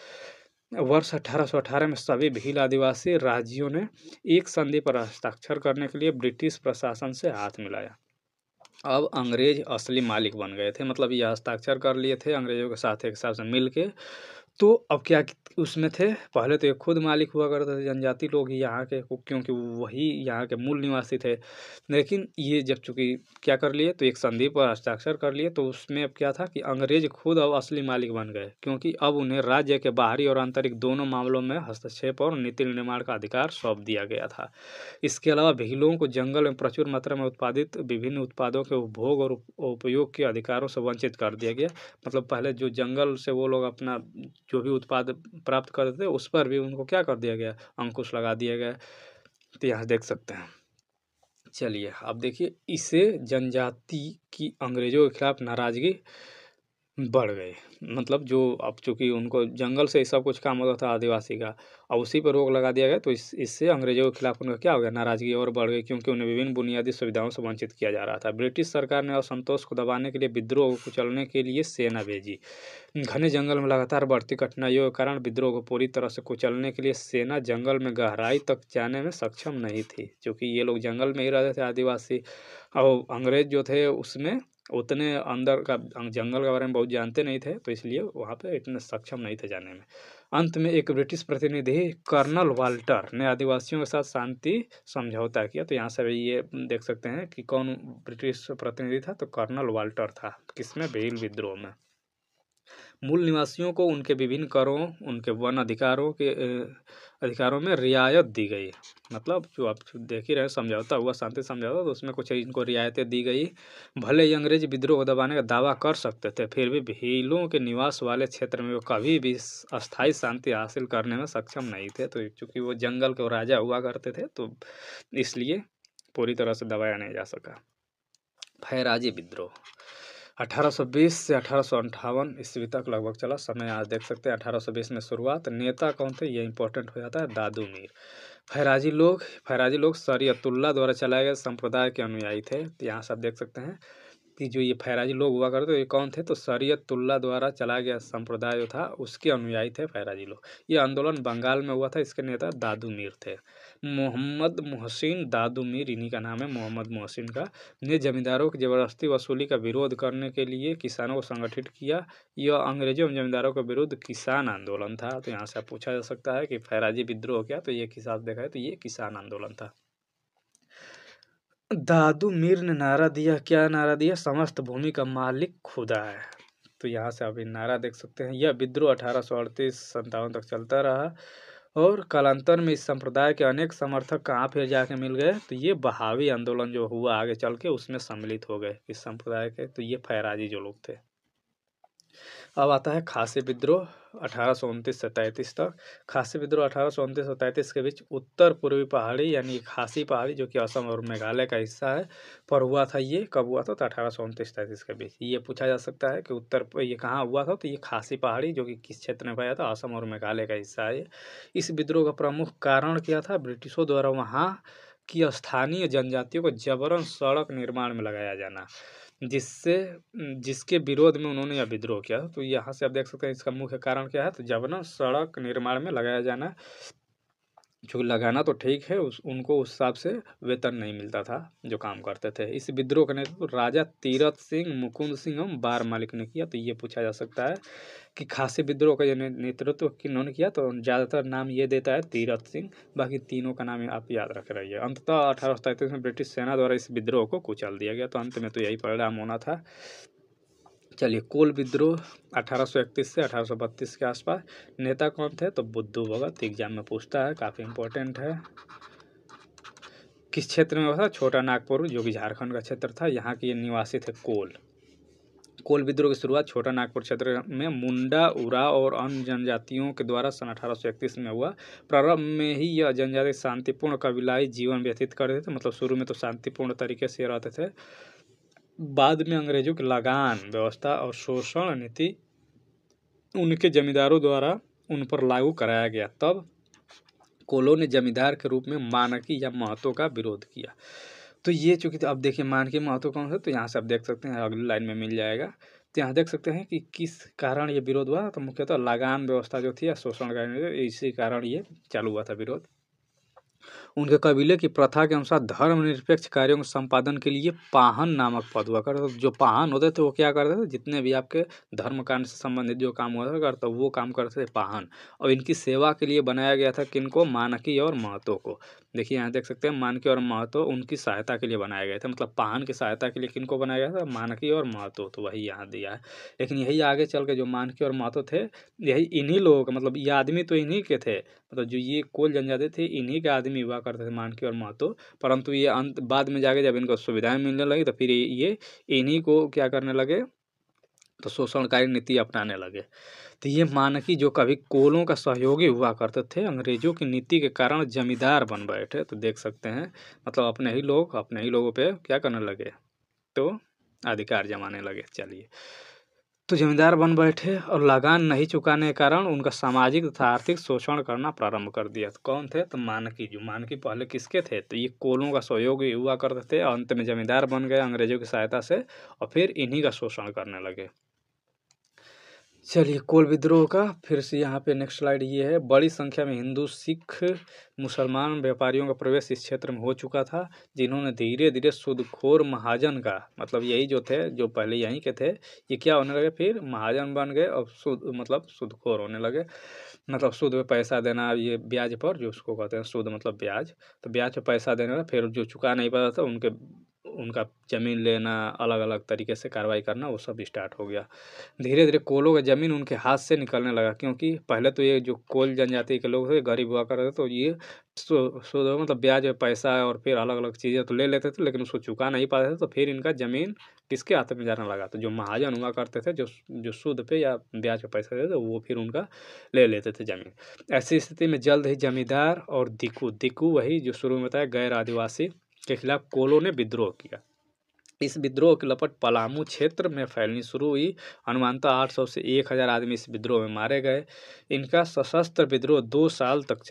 वर्ष 1818 में सभी भील आदिवासी राज्यों ने एक संधि पर हस्ताक्षर करने के लिए ब्रिटिश प्रशासन से हाथ मिलाया। अब अंग्रेज असली मालिक बन गए थे, मतलब ये हस्ताक्षर कर लिए थे अंग्रेजों के साथ एक साथ मिल के। तो अब क्या उसमें थे? पहले तो ये खुद मालिक हुआ करते थे जनजाति लोग ही यहाँ के, क्योंकि वही यहाँ के मूल निवासी थे। लेकिन ये जब चूँकि क्या कर लिए, तो एक संधि पर हस्ताक्षर कर लिए, तो उसमें अब क्या था कि अंग्रेज खुद अब असली मालिक बन गए, क्योंकि अब उन्हें राज्य के बाहरी और आंतरिक दोनों मामलों में हस्तक्षेप और नीति निर्माण का अधिकार सौंप दिया गया था। इसके अलावा भीलों को जंगल में प्रचुर मात्रा में उत्पादित विभिन्न उत्पादों के उपभोग और उपयोग के अधिकारों से वंचित कर दिया गया। मतलब पहले जो जंगल से वो लोग अपना जो भी उत्पाद प्राप्त करते थे उस पर भी उनको क्या कर दिया गया? अंकुश लगा दिया गया। तो यहाँ देख सकते हैं। चलिए अब देखिए, इससे जनजाति की अंग्रेजों के खिलाफ नाराजगी बढ़ गई। मतलब जो अब चूँकि उनको जंगल से ही सब कुछ काम होता था आदिवासी का, और उसी पर रोक लगा दिया गया, तो इससे अंग्रेजों के खिलाफ उनका क्या हो गया? नाराज़गी और बढ़ गई, क्योंकि उन्हें विभिन्न बुनियादी सुविधाओं से वंचित किया जा रहा था। ब्रिटिश सरकार ने असंतोष को दबाने के लिए विद्रोह को कुचलने के लिए सेना भेजी। घने जंगल में लगातार बढ़ती कठिनाइयों के कारण विद्रोह को पूरी तरह से कुचलने के लिए सेना जंगल में गहराई तक जाने में सक्षम नहीं थी, क्योंकि ये लोग जंगल में ही रहते थे आदिवासी, और अंग्रेज जो थे उसमें उतने अंदर का जंगल के बारे में बहुत जानते नहीं थे, तो इसलिए वहाँ पे इतने सक्षम नहीं थे जाने में। अंत में एक ब्रिटिश प्रतिनिधि कर्नल वाल्टर ने आदिवासियों के साथ शांति समझौता किया। तो यहाँ से भी ये देख सकते हैं कि कौन ब्रिटिश प्रतिनिधि था, तो कर्नल वाल्टर था। किसमें? भील विद्रोह में। मूल निवासियों को उनके विभिन्न करों, उनके वन अधिकारों में रियायत दी गई। मतलब जो आप देख ही रहे समझौता हुआ, शांति समझौता, तो उसमें कुछ इनको रियायतें दी गई। भले ही अंग्रेज विद्रोह को दबाने का दावा कर सकते थे, फिर भी भीलों के निवास वाले क्षेत्र में वो कभी भी अस्थायी शांति हासिल करने में सक्षम नहीं थे। तो चूँकि वो जंगल के राजा हुआ करते थे, तो इसलिए पूरी तरह से दबाया नहीं जा सका। फैराजी विद्रोह 1820 से 1858 ईस्वी तक लगभग चला। समय आज देख सकते हैं 1820 में शुरुआत। नेता कौन थे? ये इंपॉर्टेंट हो जाता है, दादू मीर। फैराजी लोग शरीयतुल्लाह द्वारा चलाए गए संप्रदाय के अनुयायी थे। तो यहाँ से आप देख सकते हैं कि जो ये फैराजी लोग हुआ करते, ये कौन थे? तो शरीयतुल्लाह द्वारा चलाया गया संप्रदाय जो था उसके अनुयायी थे फैराजी लोग। ये आंदोलन बंगाल में हुआ था। इसके नेता दादू मीर थे। मोहम्मद मोहसिन दादू मीर, इन्हीं का नाम है, मोहम्मद मोहसिन का, ने जमींदारों की ज़बरदस्ती वसूली का विरोध करने के लिए किसानों को संगठित किया। यह अंग्रेजों एवं जमींदारों के विरुद्ध किसान आंदोलन था। तो यहाँ से आप पूछा जा सकता है कि फैराजी विद्रोह क्या? तो ये किसान देखा है, तो ये किसान आंदोलन था। दादू मीर ने नारा दिया, क्या नारा दिया? समस्त भूमि का मालिक खुदा है। तो यहाँ से आप नारा देख सकते हैं। यह विद्रोह 1838-57 तक चलता रहा, और कालांतर में इस संप्रदाय के अनेक समर्थक कहाँ फिर जाके मिल गए? तो ये बहावी आंदोलन जो हुआ आगे चल के, उसमें सम्मिलित हो गए इस संप्रदाय के। तो ये फैराजी जो लोग थे। अब आता है खासी विद्रोह 1829 से 33 तक। खासी विद्रोह 1829 और 33 के बीच उत्तर पूर्वी पहाड़ी यानी खासी पहाड़ी जो कि असम और मेघालय का हिस्सा है पर हुआ था। ये कब हुआ था? तो 1829-33 के बीच। ये पूछा जा सकता है कि ये कहाँ हुआ था? तो ये खासी पहाड़ी जो कि किस क्षेत्र में पाया था? असम और मेघालय का हिस्सा है। इस विद्रोह का प्रमुख कारण क्या था? ब्रिटिशों द्वारा वहाँ की स्थानीय जनजातियों को जबरन सड़क निर्माण में लगाया जाना, जिसके विरोध में उन्होंने यह विद्रोह किया। तो यहाँ से आप देख सकते हैं इसका मुख्य कारण क्या है? तो जबरन सड़क निर्माण में लगाया जाना। जो लगाना तो ठीक है, उनको उस हिसाब से वेतन नहीं मिलता था जो काम करते थे। इस विद्रोह का नेतृत्व राजा तीरथ सिंह, मुकुंद सिंह एवं बार मालिक ने किया। तो ये पूछा जा सकता है कि खासी विद्रोह का नेतृत्व किन्होंने किया? तो ज़्यादातर नाम ये देता है तीरथ सिंह, बाकी तीनों का नाम आप याद रख रहिए। अंततः 1833 में ब्रिटिश सेना द्वारा इस विद्रोह को कुचल दिया गया। तो अंत में तो यही परिणाम होना था। चलिए, कोल विद्रोह 1831 से 1832 के आसपास। नेता कौन थे? तो बुद्धू भगत। एग्जाम में पूछता है, काफ़ी इम्पोर्टेंट है। किस क्षेत्र में हुआ था? छोटा नागपुर जो कि झारखंड का क्षेत्र था, यहाँ के ये निवासी थे कोल विद्रोह की शुरुआत छोटा नागपुर क्षेत्र में मुंडा, उराव और अन्य जनजातियों के द्वारा सन 1831 में हुआ। प्रारंभ में ही यह जनजाति शांतिपूर्ण कबीलाई जीवन व्यतीत कर रहे थे, मतलब शुरू में तो शांतिपूर्ण तरीके से रहते थे। बाद में अंग्रेजों की लगान व्यवस्था और शोषण नीति उनके जमींदारों द्वारा उन पर लागू कराया गया। तब कोलों ने जमींदार के रूप में मानकी या महतो का विरोध किया। तो ये चूंकि, तो अब देखिए मानकी महतो कौन सा? तो यहाँ से आप देख सकते हैं, अगली लाइन में मिल जाएगा। तो यहाँ देख सकते हैं कि किस कारण ये विरोध हुआ। तो मुख्यतः लगान व्यवस्था जो थी या शोषण का, इसी कारण ये चालू हुआ था विरोध। उनके कबीले की प्रथा के अनुसार धर्मनिरपेक्ष कार्यों के संपादन के लिए पाहन नामक पद हुआ करता। जो पाहन होते थे वो क्या करते थे? जितने भी आपके धर्मकांड से संबंधित जो काम हुआ करता वो काम करते थे पाहन। और इनकी सेवा के लिए बनाया गया था किनको? मानकी और महतो को। देखिए यहाँ देख सकते हैं, मानकी और महतो उनकी सहायता के लिए बनाया गया था। मतलब पाहन की सहायता के लिए किनको बनाया गया था? मानकी और महतो। तो वही यहाँ दिया है। लेकिन यही आगे चल के जो मानकी और महतो थे, यही इन्हीं लोगों का, मतलब ये आदमी तो इन्हीं के थे, मतलब जो ये कोल जनजाति थे इन्हीं के आदमी हुआ करते थे, मानकी और महतो। परंतु ये अंत बाद में जाके जब इनको सुविधाएं मिलने लगी तो फिर ये इन्हीं को क्या करने लगे? तो शोषणकारी नीति अपनाने लगे। तो ये मानकी जो कभी कोलों का सहयोगी हुआ करते थे, अंग्रेजों की नीति के कारण जमींदार बन बैठे। तो देख सकते हैं, मतलब अपने ही लोगों पे क्या करने लगे? तो अधिकार जमाने लगे। चलिए, तो जमींदार बन बैठे और लगान नहीं चुकाने के कारण उनका सामाजिक तथा आर्थिक शोषण करना प्रारंभ कर दिया। तो कौन थे? तो मानकी। जो मानकी पहले किसके थे? तो ये कोलों का सहयोगी हुआ करते थे, अंत में जमींदार बन गए अंग्रेजों की सहायता से और फिर इन्हीं का शोषण करने लगे। चलिए, कोल विद्रोह का फिर से यहाँ पे नेक्स्ट स्लाइड ये है। बड़ी संख्या में हिंदू, सिख, मुसलमान व्यापारियों का प्रवेश इस क्षेत्र में हो चुका था, जिन्होंने धीरे धीरे सूदखोर महाजन का, मतलब यही जो थे, जो पहले यहीं के थे, ये क्या होने लगे? फिर महाजन बन गए और सूदखोर होने लगे। मतलब सूद पे पैसा देना, ये ब्याज पर, जो उसको कहते हैं सूद मतलब ब्याज। तो ब्याज पे पैसा देना, फिर जो चुका नहीं पाता था उनका ज़मीन लेना, अलग अलग तरीके से कार्रवाई करना, वो सब स्टार्ट हो गया। धीरे धीरे कोलों का ज़मीन उनके हाथ से निकलने लगा, क्योंकि पहले तो ये जो कोल जनजाति के लोग थे गरीब हुआ करते थे, तो ये मतलब ब्याज पैसा और फिर अलग अलग चीज़ें तो ले लेते थे, लेकिन उसको चुका नहीं पाते थे। तो फिर इनका ज़मीन किसके हाथ में जाने लगा? तो जो महाजन हुआ करते थे, जो सूद पे या ब्याज पे पैसा देते, वो फिर उनका ले लेते थे ज़मीन। ऐसी स्थिति में जल्द ही जमींदार और दिकू वही जो शुरू में बताया गैर आदिवासी के खिलाफ कोलों ने विद्रोह किया। इस विद्रोह की लपट पलामू क्षेत्र में फैलनी शुरू हुई। अनुमानतः 800 से 1000 आदमी इस विद्रोह में मारे गए। इनका सशस्त्र विद्रोह 2 साल तक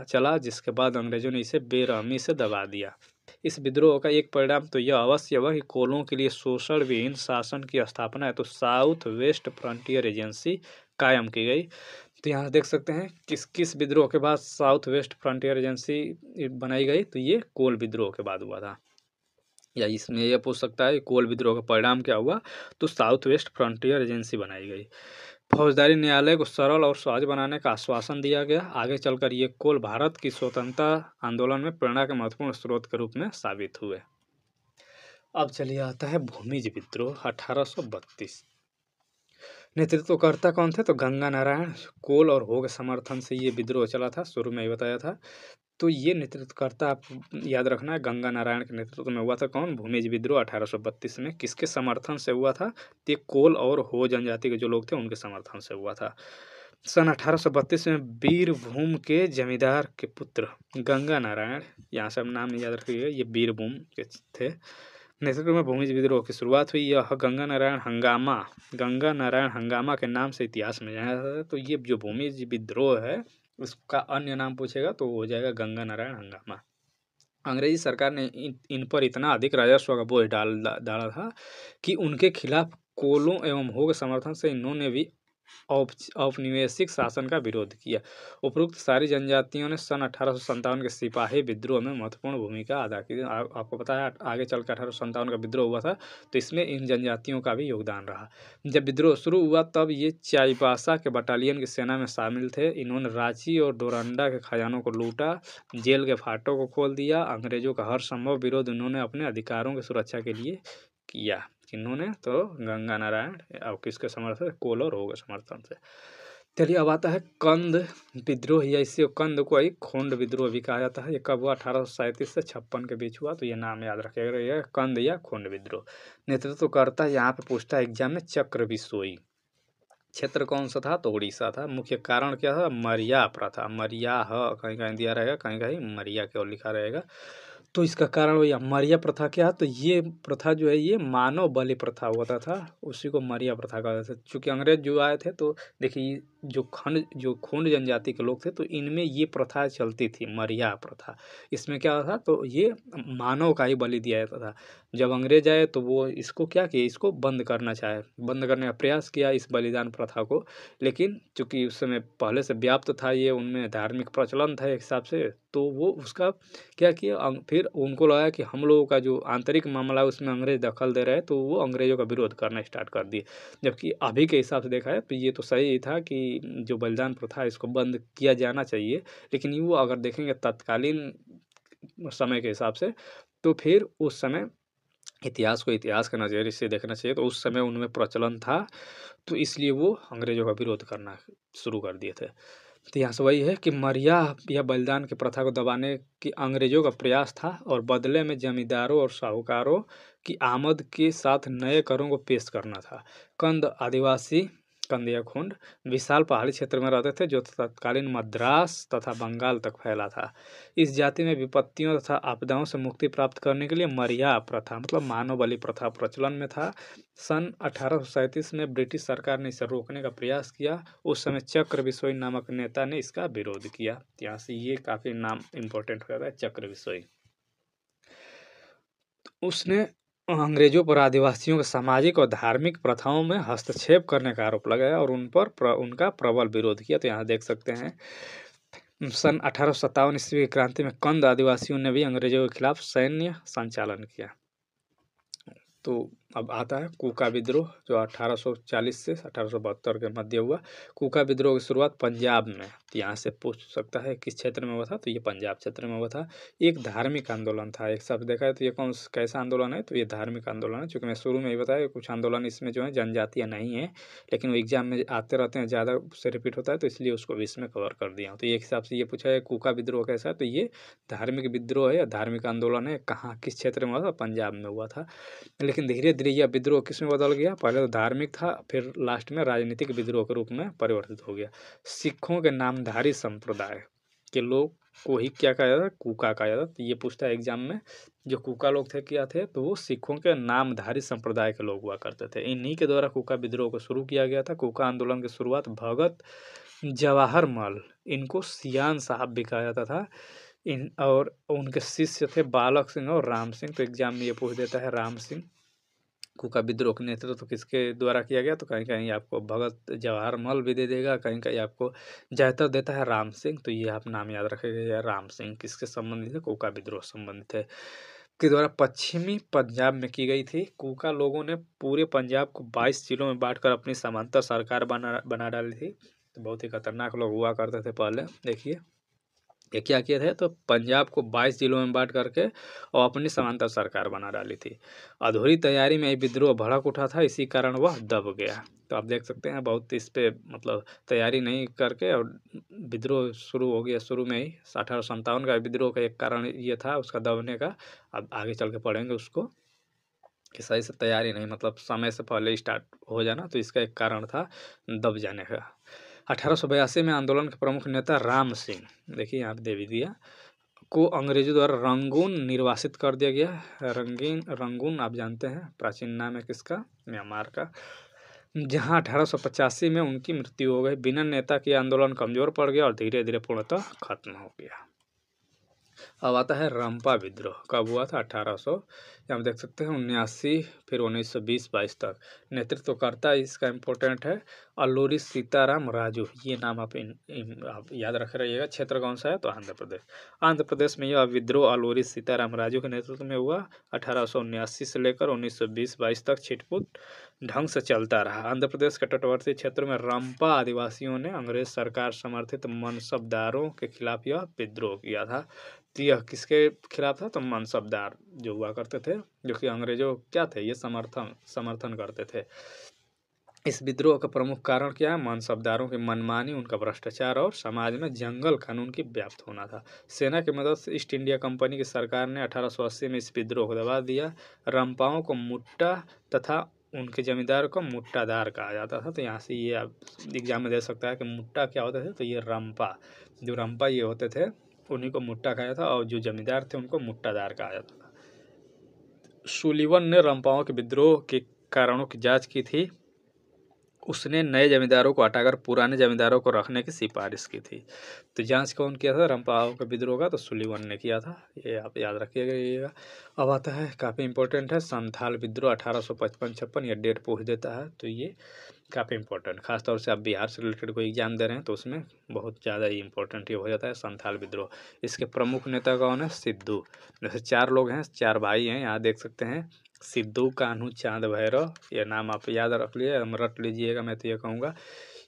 चला, जिसके बाद अंग्रेजों ने इसे बेरहमी से दबा दिया। इस विद्रोह का एक परिणाम तो यह अवश्य हुआ कि कोलों के लिए शोषण विहीन शासन की स्थापना है तो साउथ वेस्ट फ्रंटियर एजेंसी कायम की गई। तो यहाँ देख सकते हैं किस विद्रोह के बाद साउथ वेस्ट फ्रंटियर एजेंसी बनाई गई? तो ये कोल विद्रोह के बाद हुआ था। या इसमें यह पूछ सकता है कि कोल विद्रोह का परिणाम क्या हुआ? तो साउथ वेस्ट फ्रंटियर एजेंसी बनाई गई। फौजदारी न्यायालय को सरल और सहज बनाने का आश्वासन दिया गया। आगे चलकर ये कोल भारत की स्वतंत्रता आंदोलन में प्रेरणा के महत्वपूर्ण स्रोत के रूप में साबित हुए। अब चलिए आता है भूमिज विद्रोह 1832। नेतृत्वकर्ता कौन थे? तो गंगा नारायण। कोल और हो के समर्थन से ये विद्रोह चला था, शुरू में ही बताया था। तो ये नेतृत्वकर्ता आप याद रखना है, गंगा नारायण के नेतृत्व में हुआ था। कौन? भूमिज विद्रोह 1832 में। किसके समर्थन से हुआ था? तो ये कोल और हो जनजाति के जो लोग थे उनके समर्थन से हुआ था। सन 1832 में बीरभूम के जमींदार के पुत्र गंगा नारायण, यहाँ से हम नाम याद रखिएगा, ये बीरभूम के थे, नेतृत्व में भूमिज विद्रोह की शुरुआत हुई। यह गंगा नारायण हंगामा के नाम से इतिहास में जाना जाता है। तो ये जो भूमिज विद्रोह है उसका अन्य नाम पूछेगा तो वो हो जाएगा गंगा नारायण हंगामा। अंग्रेजी सरकार ने इन पर इतना अधिक राजस्व का बोझ डाला था कि उनके खिलाफ कोलों एवं हो के समर्थन से इन्होंने भी औपनिवेशिक शासन का विरोध किया। उपरोक्त सारी जनजातियों ने सन 1857 के सिपाही विद्रोह में महत्वपूर्ण भूमिका अदा की। आपको पता है आगे चल कर 1857 का विद्रोह हुआ था, तो इसमें इन जनजातियों का भी योगदान रहा। जब विद्रोह शुरू हुआ तब ये चाईबासा के बटालियन की सेना में शामिल थे। इन्होंने रांची और डोरंडा के खजानों को लूटा, जेल के फाटकों को खोल दिया। अंग्रेजों का हर संभव विरोध उन्होंने अपने अधिकारों की सुरक्षा के लिए किया। किन्होंने? तो गंगा नारायण और किसके समर्थन? कोल और हो के समर्थन से। चलिए अब आता है कंद विद्रोह, या इसे कंद को ही खोंड विद्रोह भी कहा जाता है। ये कब हुआ? 1837 से 56 के बीच हुआ। तो ये नाम याद रखेगा, ये कंद या खोंड विद्रोह। नेतृत्वकर्ता यहाँ पे पूछता है एग्जाम में, चक्र बिसोई। क्षेत्र कौन सा था? तो उड़ीसा था। मुख्य कारण क्या था? मरिया प्रथा। मरिया कहीं कहीं दिया रहेगा, कहीं कहीं मरिया केवल लिखा रहेगा। तो इसका कारण वही मरिया प्रथा क्या है? तो ये प्रथा जो है ये मानव बलि प्रथा होता था, उसी को मरिया प्रथा कहा जाता था। चूँकि अंग्रेज जो आए थे तो देखिए जो खोंड जनजाति के लोग थे तो इनमें ये प्रथा चलती थी, मरिया प्रथा। इसमें क्या था? तो ये मानव का ही बलि दिया जाता था। जब अंग्रेज आए तो वो इसको क्या किए? इसको बंद करने का प्रयास किया इस बलिदान प्रथा को। लेकिन चूँकि उस समय पहले से व्याप्त था ये, उनमें धार्मिक प्रचलन था एक हिसाब से, तो वो उसका क्या किया, फिर उनको लगा कि हम लोगों का जो आंतरिक मामला है उसमें अंग्रेज दखल दे रहे हैं, तो वो अंग्रेजों का विरोध करना स्टार्ट कर दिए। जबकि अभी के हिसाब से देखा है तो ये तो सही था कि जो बलिदान प्रथा है इसको बंद किया जाना चाहिए। लेकिन वो अगर देखेंगे तत्कालीन समय के हिसाब से, तो फिर उस समय इतिहास को इतिहास के नज़रिए से देखना चाहिए। तो उस समय उनमें प्रचलन था, तो इसलिए वो अंग्रेजों का विरोध करना शुरू कर दिए थे। तो यहाँ से वही है कि मरिया या बलिदान की प्रथा को दबाने की अंग्रेजों का प्रयास था, और बदले में जमींदारों और साहूकारों की आमद के साथ नए करों को पेश करना था। कंद आदिवासी, कंद या खोंड, विशाल पहाड़ी क्षेत्र में रहते थे जो तत्कालीन मद्रास तथा बंगाल तक फैला था। इस जाति में विपत्तियों तथा आपदाओं से मुक्ति प्राप्त करने के लिए मरिया प्रथा मतलब मानव बलि प्रथा प्रचलन में था। सन 1837 में ब्रिटिश सरकार ने इसे रोकने का प्रयास किया। उस समय चक्र बिसोई नामक नेता ने इसका विरोध किया। यहाँ से ये काफ़ी नाम इम्पोर्टेंट हो जाता है, चक्र बिसोई। उसने अंग्रेजों पर आदिवासियों के सामाजिक और धार्मिक प्रथाओं में हस्तक्षेप करने का आरोप लगाया और उनका प्रबल विरोध किया। तो यहाँ देख सकते हैं सन 1857 ईस्वी की क्रांति में कंद आदिवासियों ने भी अंग्रेजों के खिलाफ सैन्य संचालन किया। तो अब आता है कूका विद्रोह जो 1840 से 1872 के मध्य हुआ। कूका विद्रोह की शुरुआत पंजाब में, यहाँ से पूछ सकता है किस क्षेत्र में हुआ था, तो ये पंजाब क्षेत्र में हुआ था। एक धार्मिक आंदोलन था, एक शब्द देखा है तो ये कैसा आंदोलन है, तो ये धार्मिक आंदोलन है। चूँकि मैं शुरू में ही बताया कुछ आंदोलन इसमें जो है जनजातीय नहीं है, लेकिन वो एग्जाम में आते रहते हैं, ज़्यादा से रिपीट होता है, तो इसलिए उसको भी इसमें कवर कर दिया हूँ। तो एक हिसाब से ये पूछा है कूका विद्रोह कैसा है, तो ये धार्मिक विद्रोह है या धार्मिक आंदोलन है। कहाँ किस क्षेत्र में हुआ था? पंजाब में हुआ था। लेकिन धीरे धीरे यह विद्रोह किस में बदल गया? पहले तो धार्मिक था, फिर लास्ट में राजनीतिक विद्रोह के रूप में परिवर्तित हो गया। सिखों के नामधारी संप्रदाय के लोग को ही क्या कहा जाता है? कूका कहा जाता है। तो ये पूछता है एग्जाम में, जो कूका लोग थे क्या थे? तो वो सिखों के नामधारी संप्रदाय के लोग हुआ करते थे। इन्हीं के द्वारा कूका विद्रोह को शुरू किया गया था। कूका आंदोलन की शुरुआत भगत जवाहर मल, इनको सियान साहब भी कहा जाता था, इन और उनके शिष्य थे बालक सिंह और राम सिंह। तो एग्जाम में ये पूछ देता है राम सिंह। कूका विद्रोह का नेतृत्व तो किसके द्वारा किया गया? तो कहीं कहीं आपको भगत जवाहर मल भी दे देगा, कहीं कहीं आपको ज़्यादातर देता है राम सिंह। तो ये आप नाम याद रखेंगे, राम सिंह किसके संबंधित है? कूका विद्रोह संबंधित है, के द्वारा पश्चिमी पंजाब में की गई थी। कूका लोगों ने पूरे पंजाब को 22 जिलों में बांटकर अपनी समांतर सरकार बना डाली थी। तो बहुत ही खतरनाक लोग हुआ करते थे पहले। देखिए ये क्या किए थे, तो पंजाब को 22 जिलों में बांट करके और अपनी समांतर सरकार बना डाली थी। अधूरी तैयारी में विद्रोह भड़क उठा था, इसी कारण वह दब गया। तो आप देख सकते हैं बहुत इस पे मतलब तैयारी नहीं करके और विद्रोह शुरू हो गया शुरू में ही। 1857 का विद्रोह का एक कारण ये था उसका दबने का। अब आगे चल के पढ़ेंगे उसको कि सही से तैयारी नहीं मतलब समय से पहले स्टार्ट हो जाना, तो इसका एक कारण था दब जाने का। 1882 में आंदोलन के प्रमुख नेता राम सिंह, देखिए यहाँ पे दे भी दिया, को अंग्रेजों द्वारा रंगून निर्वासित कर दिया गया। रंगून आप जानते हैं प्राचीन नाम है किसका, म्यांमार का, जहां 1885 में उनकी मृत्यु हो गई। बिना नेता के आंदोलन कमजोर पड़ गया और धीरे धीरे पूर्णतः खत्म हो गया। अब आता है रंपा विद्रोह, कब हुआ था 1800, यहाँ देख सकते हैं 79 फिर 1920-22 तक। नेतृत्वकर्ता इसका इम्पोर्टेंट है अल्लूरी सीताराम राजू, ये नाम आप याद रख रहिएगा। क्षेत्र कौन सा है तो आंध्र प्रदेश। आंध्र प्रदेश में यह विद्रोह अल्लूरी सीताराम राजू के नेतृत्व में हुआ। 1879 से लेकर 1920-22 तक छिटपुट ढंग से चलता रहा। आंध्र प्रदेश के तटवर्ती क्षेत्र में रंपा आदिवासियों ने अंग्रेज सरकार समर्थित मनसबदारों के खिलाफ यह विद्रोह किया था। तो यह किसके खिलाफ था तो मनसबदार जो हुआ करते थे, जो कि अंग्रेजों क्या थे ये समर्थन करते थे। इस विद्रोह का प्रमुख कारण क्या है, मनसबदारों की मनमानी, उनका भ्रष्टाचार और समाज में जंगल कानून की व्याप्त होना था। सेना की मदद से ईस्ट इंडिया कंपनी की सरकार ने 1880 में इस विद्रोह को दबा दिया। रंपाओं को मुट्टा तथा उनके जमींदार को मुट्टादार कहा जाता था। तो यहाँ से ये आप एग्जाम में दे सकता है कि मुट्टा क्या होते थे, तो ये रंपा, जो रंपा ये होते थे उन्हीं को मुट्टा कहा जाता और जो जमींदार थे उनको मुट्टादार कहा जाता था। सुलिवन ने रंपाओं के विद्रोह के कारणों की जांच की थी। उसने नए जमींदारों को हटाकर पुराने जमींदारों को रखने की सिफारिश की थी। तो जांच कौन किया था रंपाओं के विद्रोह का, तो सुलिवन ने किया था, ये आप याद रखिएगा। अब आता है काफ़ी इंपॉर्टेंट है संथाल विद्रोह 1855-56, ये डेट पूछ देता है, तो ये काफ़ी इंपॉर्टेंट, खासतौर से आप बिहार से रिलेटेड कोई एग्जाम दे रहे हैं तो उसमें बहुत ज़्यादा ही इंपॉर्टेंट ये हो जाता है संथाल विद्रोह। इसके प्रमुख नेता कौन है, सिद्धू। जैसे 4 लोग हैं, 4 भाई हैं, यहाँ देख सकते हैं सिद्धू, कान्हू, चांद भैरव, ये नाम आप याद रख लिए, रट लीजिएगा। मैं तो ये कहूँगा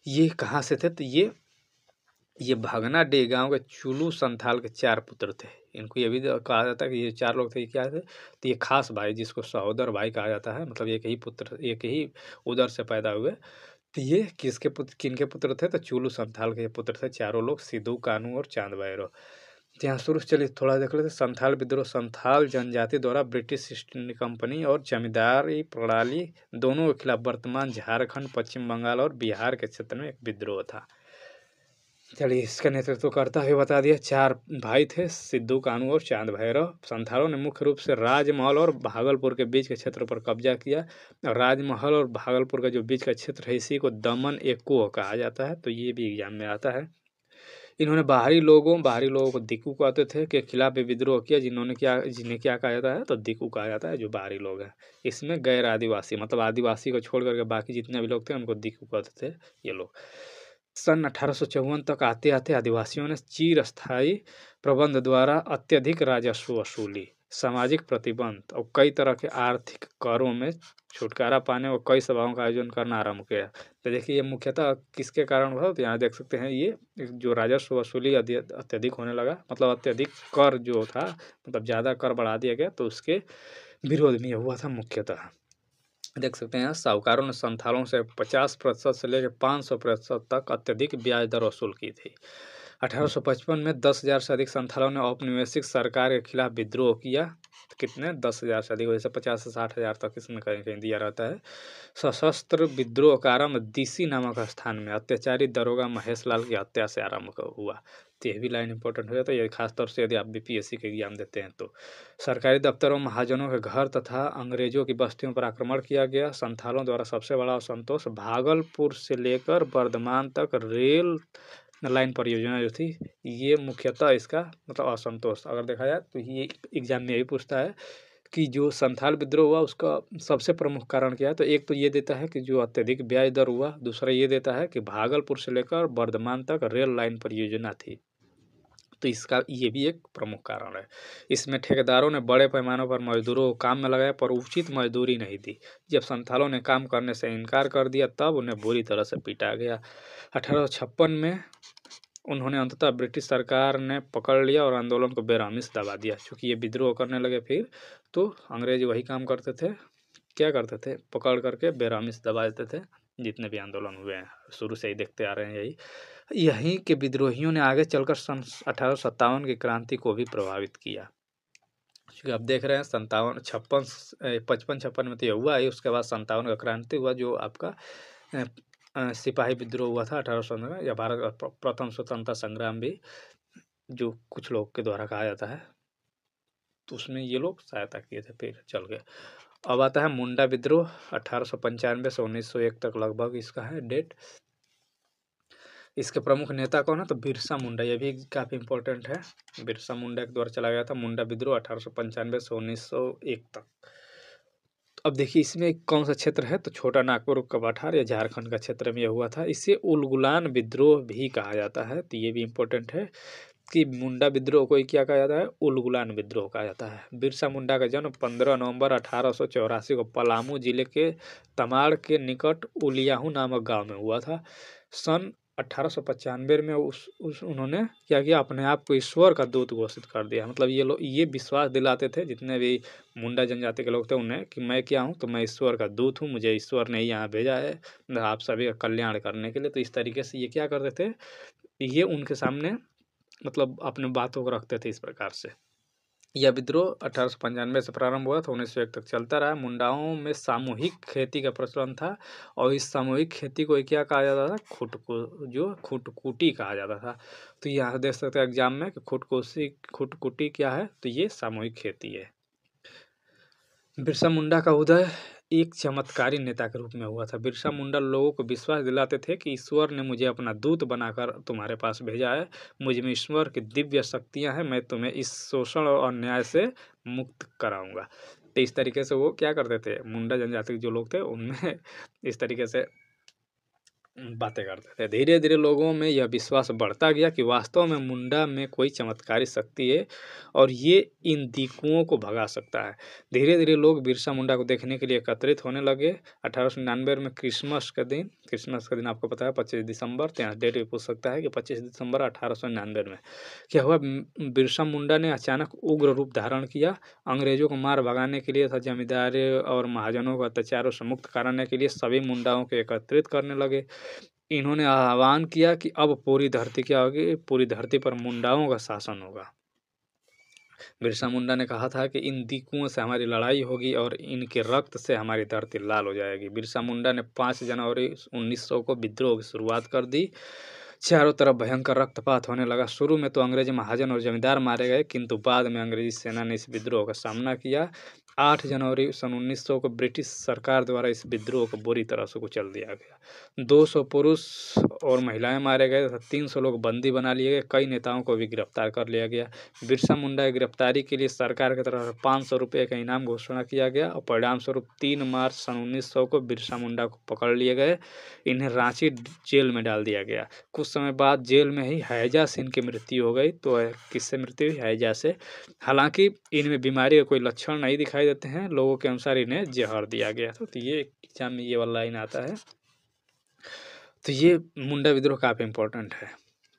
ये कहाँ से थे, तो ये भागना डे गांव के चुलू संथाल के 4 पुत्र थे। इनको ये भी कहा जाता है कि ये 4 लोग थे, ये क्या थे, तो ये खास भाई जिसको सहोदर भाई कहा जाता है, मतलब एक ही पुत्र, एक ही उदर से पैदा हुए। तो ये किसके पुत्र, किनके पुत्र थे, तो चुलू संथाल के पुत्र थे चारों लोग, सिद्धू, कानू और चांद भैरव। तो यहाँ शुरू से चलिए थोड़ा देख लेते। संथाल विद्रोह संथाल जनजाति द्वारा ब्रिटिश ईस्ट इंडिया कंपनी और जमींदारी प्रणाली दोनों के खिलाफ वर्तमान झारखंड, पश्चिम बंगाल और बिहार के क्षेत्र में एक विद्रोह था। चलिए इसका नेतृत्व करता हुए बता दिया। 4 भाई थे, सिद्धू, कानू और चांद भैरव। संथालों ने मुख्य रूप से राजमहल और भागलपुर के बीच के क्षेत्र पर कब्जा किया। राजमहल और भागलपुर का जो बीच का क्षेत्र है इसी को दमन एको कहा जाता है, तो ये भी एग्जाम में आता है। इन्होंने बाहरी लोगों को दिक्कू कहते थे के खिलाफ भी विद्रोह किया, जिन्हें क्या कहा जाता है, तो दिक्कू कहा जाता है जो बाहरी लोग हैं। इसमें गैर आदिवासी मतलब आदिवासी को छोड़ करके बाकी जितने भी लोग थे उनको दिक्कू कहते थे ये लोग। सन 1854 तक आते आते आदिवासियों ने चिरस्थायी प्रबंध द्वारा अत्यधिक राजस्व वसूली, सामाजिक प्रतिबंध और कई तरह के आर्थिक करों में छुटकारा पाने और कई सभाओं का आयोजन करना आरंभ किया। तो देखिए ये मुख्यतः किसके कारण हुआ, तो यहाँ देख सकते हैं ये जो राजस्व वसूली अत्यधिक होने लगा, मतलब अत्यधिक कर जो था, मतलब ज़्यादा कर बढ़ा दिया गया, तो उसके विरोध में हुआ था मुख्यतः। देख सकते हैं साहूकारों ने संथालों से 50% से लेकर 500% तक अत्यधिक ब्याज दर वसूल की थी। 1855 में 10,000 से अधिक संथालों ने औपनिवेशिक सरकार के खिलाफ विद्रोह किया। तो कितने, 10,000 से अधिक, वैसे 50 से 60,000 तक इसमें कहीं कहीं दिया रहता है। सशस्त्र विद्रोह का आरंभ दीसी नामक स्थान में अत्याचारी दरोगा महेश लाल की हत्या से आरंभ हुआ। तो यह भी लाइन इंपॉर्टेंट हो जाता है, ये खासतौर से यदि आप बीपीएससी के एग्जाम देते हैं तो। सरकारी दफ्तरों, महाजनों के घर तथा अंग्रेजों की बस्तियों पर आक्रमण किया गया। संथालों द्वारा सबसे बड़ा असंतोष भागलपुर से लेकर बर्धमान तक रेल लाइन परियोजना जो थी, ये मुख्यतः इसका मतलब असंतोष अगर देखा जाए तो ये एग्जाम में यही पूछता है कि जो संथाल विद्रोह हुआ उसका सबसे प्रमुख कारण क्या है। तो एक तो ये देता है कि जो अत्यधिक ब्याज दर हुआ, दूसरा ये देता है कि भागलपुर से लेकर बर्धमान तक रेल लाइन परियोजना थी, तो इसका ये भी एक प्रमुख कारण है। इसमें ठेकेदारों ने बड़े पैमाने पर मजदूरों को काम में लगाया पर उचित मजदूरी नहीं दी। जब संथालों ने काम करने से इनकार कर दिया तब उन्हें बुरी तरह से पीटा गया। 1856 में उन्होंने अंततः ब्रिटिश सरकार ने पकड़ लिया और आंदोलन को बेरहमी से दबा दिया। चूँकि ये विद्रोह करने लगे फिर, तो अंग्रेज वही काम करते थे, क्या करते थे, पकड़ करके बेरहमी से दबा देते थे, जितने भी आंदोलन हुए हैं, शुरू से ही देखते आ रहे हैं। यहीं के विद्रोहियों ने आगे चलकर सन 1857 की क्रांति को भी प्रभावित किया। क्योंकि आप देख रहे हैं 55 में तो ये हुआ ही, उसके बाद 57 का क्रांति हुआ, जो आपका सिपाही विद्रोह हुआ था 1815 में, या भारत का प्रथम स्वतंत्रता संग्राम भी, जो कुछ लोग के द्वारा कहा जाता है, तो उसमें ये लोग सहायता किए थे, फिर चल गए। अब आता है मुंडा विद्रोह, 1895 से 1901 तक लगभग इसका है डेट। इसके प्रमुख नेता कौन है? तो बिरसा मुंडा, ये भी काफ़ी इंपॉर्टेंट है। बिरसा मुंडा के द्वारा चला गया था मुंडा विद्रोह 1895 से 1901 तक। अब देखिए इसमें कौन सा क्षेत्र है? तो छोटा नागपुर कबाठार या झारखंड का क्षेत्र में यह हुआ था। इसे उलगुलान विद्रोह भी कहा जाता है, तो ये भी इम्पोर्टेंट है कि मुंडा विद्रोह को क्या कहा जाता है? उलगुलान विद्रोह कहा जाता है। बिरसा मुंडा का जन्म 15 नवंबर 1884 को पलामू जिले के तमाड़ के निकट उलियाहू नामक गांव में हुआ था। सन 1895 में उन्होंने क्या किया? अपने आप को ईश्वर का दूत घोषित कर दिया। मतलब ये लोग ये विश्वास दिलाते थे, जितने भी मुंडा जनजाति के लोग थे उन्हें, कि मैं क्या हूँ? तो मैं ईश्वर का दूत हूँ, मुझे ईश्वर ने यहाँ भेजा है आप सभी का कल्याण करने के लिए। तो इस तरीके से ये क्या करते थे? ये उनके सामने मतलब अपने बातों को रखते थे इस प्रकार से। यह विद्रोह 1895 से प्रारंभ हुआ था, 1901 तक चलता रहा। मुंडाओं में सामूहिक खेती का प्रचलन था, और इस सामूहिक खेती को क्या कहा जाता था? खुटकुटी कहा जाता था। तो यहाँ देख सकते हैं एग्जाम में कि खुटकुटी क्या है? तो ये सामूहिक खेती है। बिरसा मुंडा का उदय एक चमत्कारी नेता के रूप में हुआ था। बिरसा मुंडा लोगों को विश्वास दिलाते थे कि ईश्वर ने मुझे अपना दूत बनाकर तुम्हारे पास भेजा है, मुझ में ईश्वर की दिव्य शक्तियां हैं, मैं तुम्हें इस शोषण और अन्याय से मुक्त कराऊंगा। तो इस तरीके से वो क्या करते थे? मुंडा जनजाति के जो लोग थे उनमें इस तरीके से बातें करते थे। धीरे धीरे लोगों में यह विश्वास बढ़ता गया कि वास्तव में मुंडा में कोई चमत्कारी शक्ति है और ये इन दिकुओं को भगा सकता है। धीरे धीरे लोग बिरसा मुंडा को देखने के लिए एकत्रित होने लगे। 1899 में क्रिसमस का दिन आपको पता है 25 दिसंबर, तो यहाँ डेट भी पूछ सकता है कि 25 दिसंबर 1899 में क्या हुआ? बिरसा मुंडा ने अचानक उग्र रूप धारण किया। अंग्रेजों को मार भगाने के लिए तथा जमींदारी और महाजनों को अत्याचारों से मुक्त कराने के लिए सभी मुंडाओं को एकत्रित करने लगे। इन्होंने आह्वान किया कि अब पूरी धरती क्या होगी? पूरी धरती पर मुंडाओं का शासन होगा। बिरसा मुंडा ने कहा था कि इन दिकुओं से हमारी लड़ाई होगी और इनके रक्त से हमारी धरती लाल हो जाएगी। बिरसा मुंडा ने 5 जनवरी 1900 को विद्रोह की शुरुआत कर दी। चारों तरफ भयंकर रक्तपात होने लगा। शुरू में तो अंग्रेजी महाजन और जमींदार मारे गए, किंतु बाद में अंग्रेजी सेना ने इस विद्रोह का सामना किया। 8 जनवरी सन 1900 को ब्रिटिश सरकार द्वारा इस विद्रोह को बुरी तरह से कुचल दिया गया। 200 पुरुष और महिलाएं मारे गए तथा 300 लोग बंदी बना लिए गए। कई नेताओं को भी गिरफ्तार कर लिया गया। बिरसा मुंडा की गिरफ्तारी के लिए सरकार की तरफ से 500 रुपये का इनाम घोषणा किया गया और परिणाम स्वरूप 3 मार्च सन 1900 को बिरसा मुंडा को पकड़ लिए गए। इन्हें रांची जेल में डाल दिया गया। कुछ समय बाद जेल में ही हैजा से इनकी मृत्यु हो गई। तो किससे मृत्यु हुई? हैजा से। हालांकि इनमें बीमारी का कोई लक्षण नहीं दिखाई देते हैं। लोगों के अनुसार इन्हें जहर दिया गया था। तो ये एग्जाम में ये वाला लाइन आता है। तो ये मुंडा विद्रोह काफ़ी इंपॉर्टेंट है।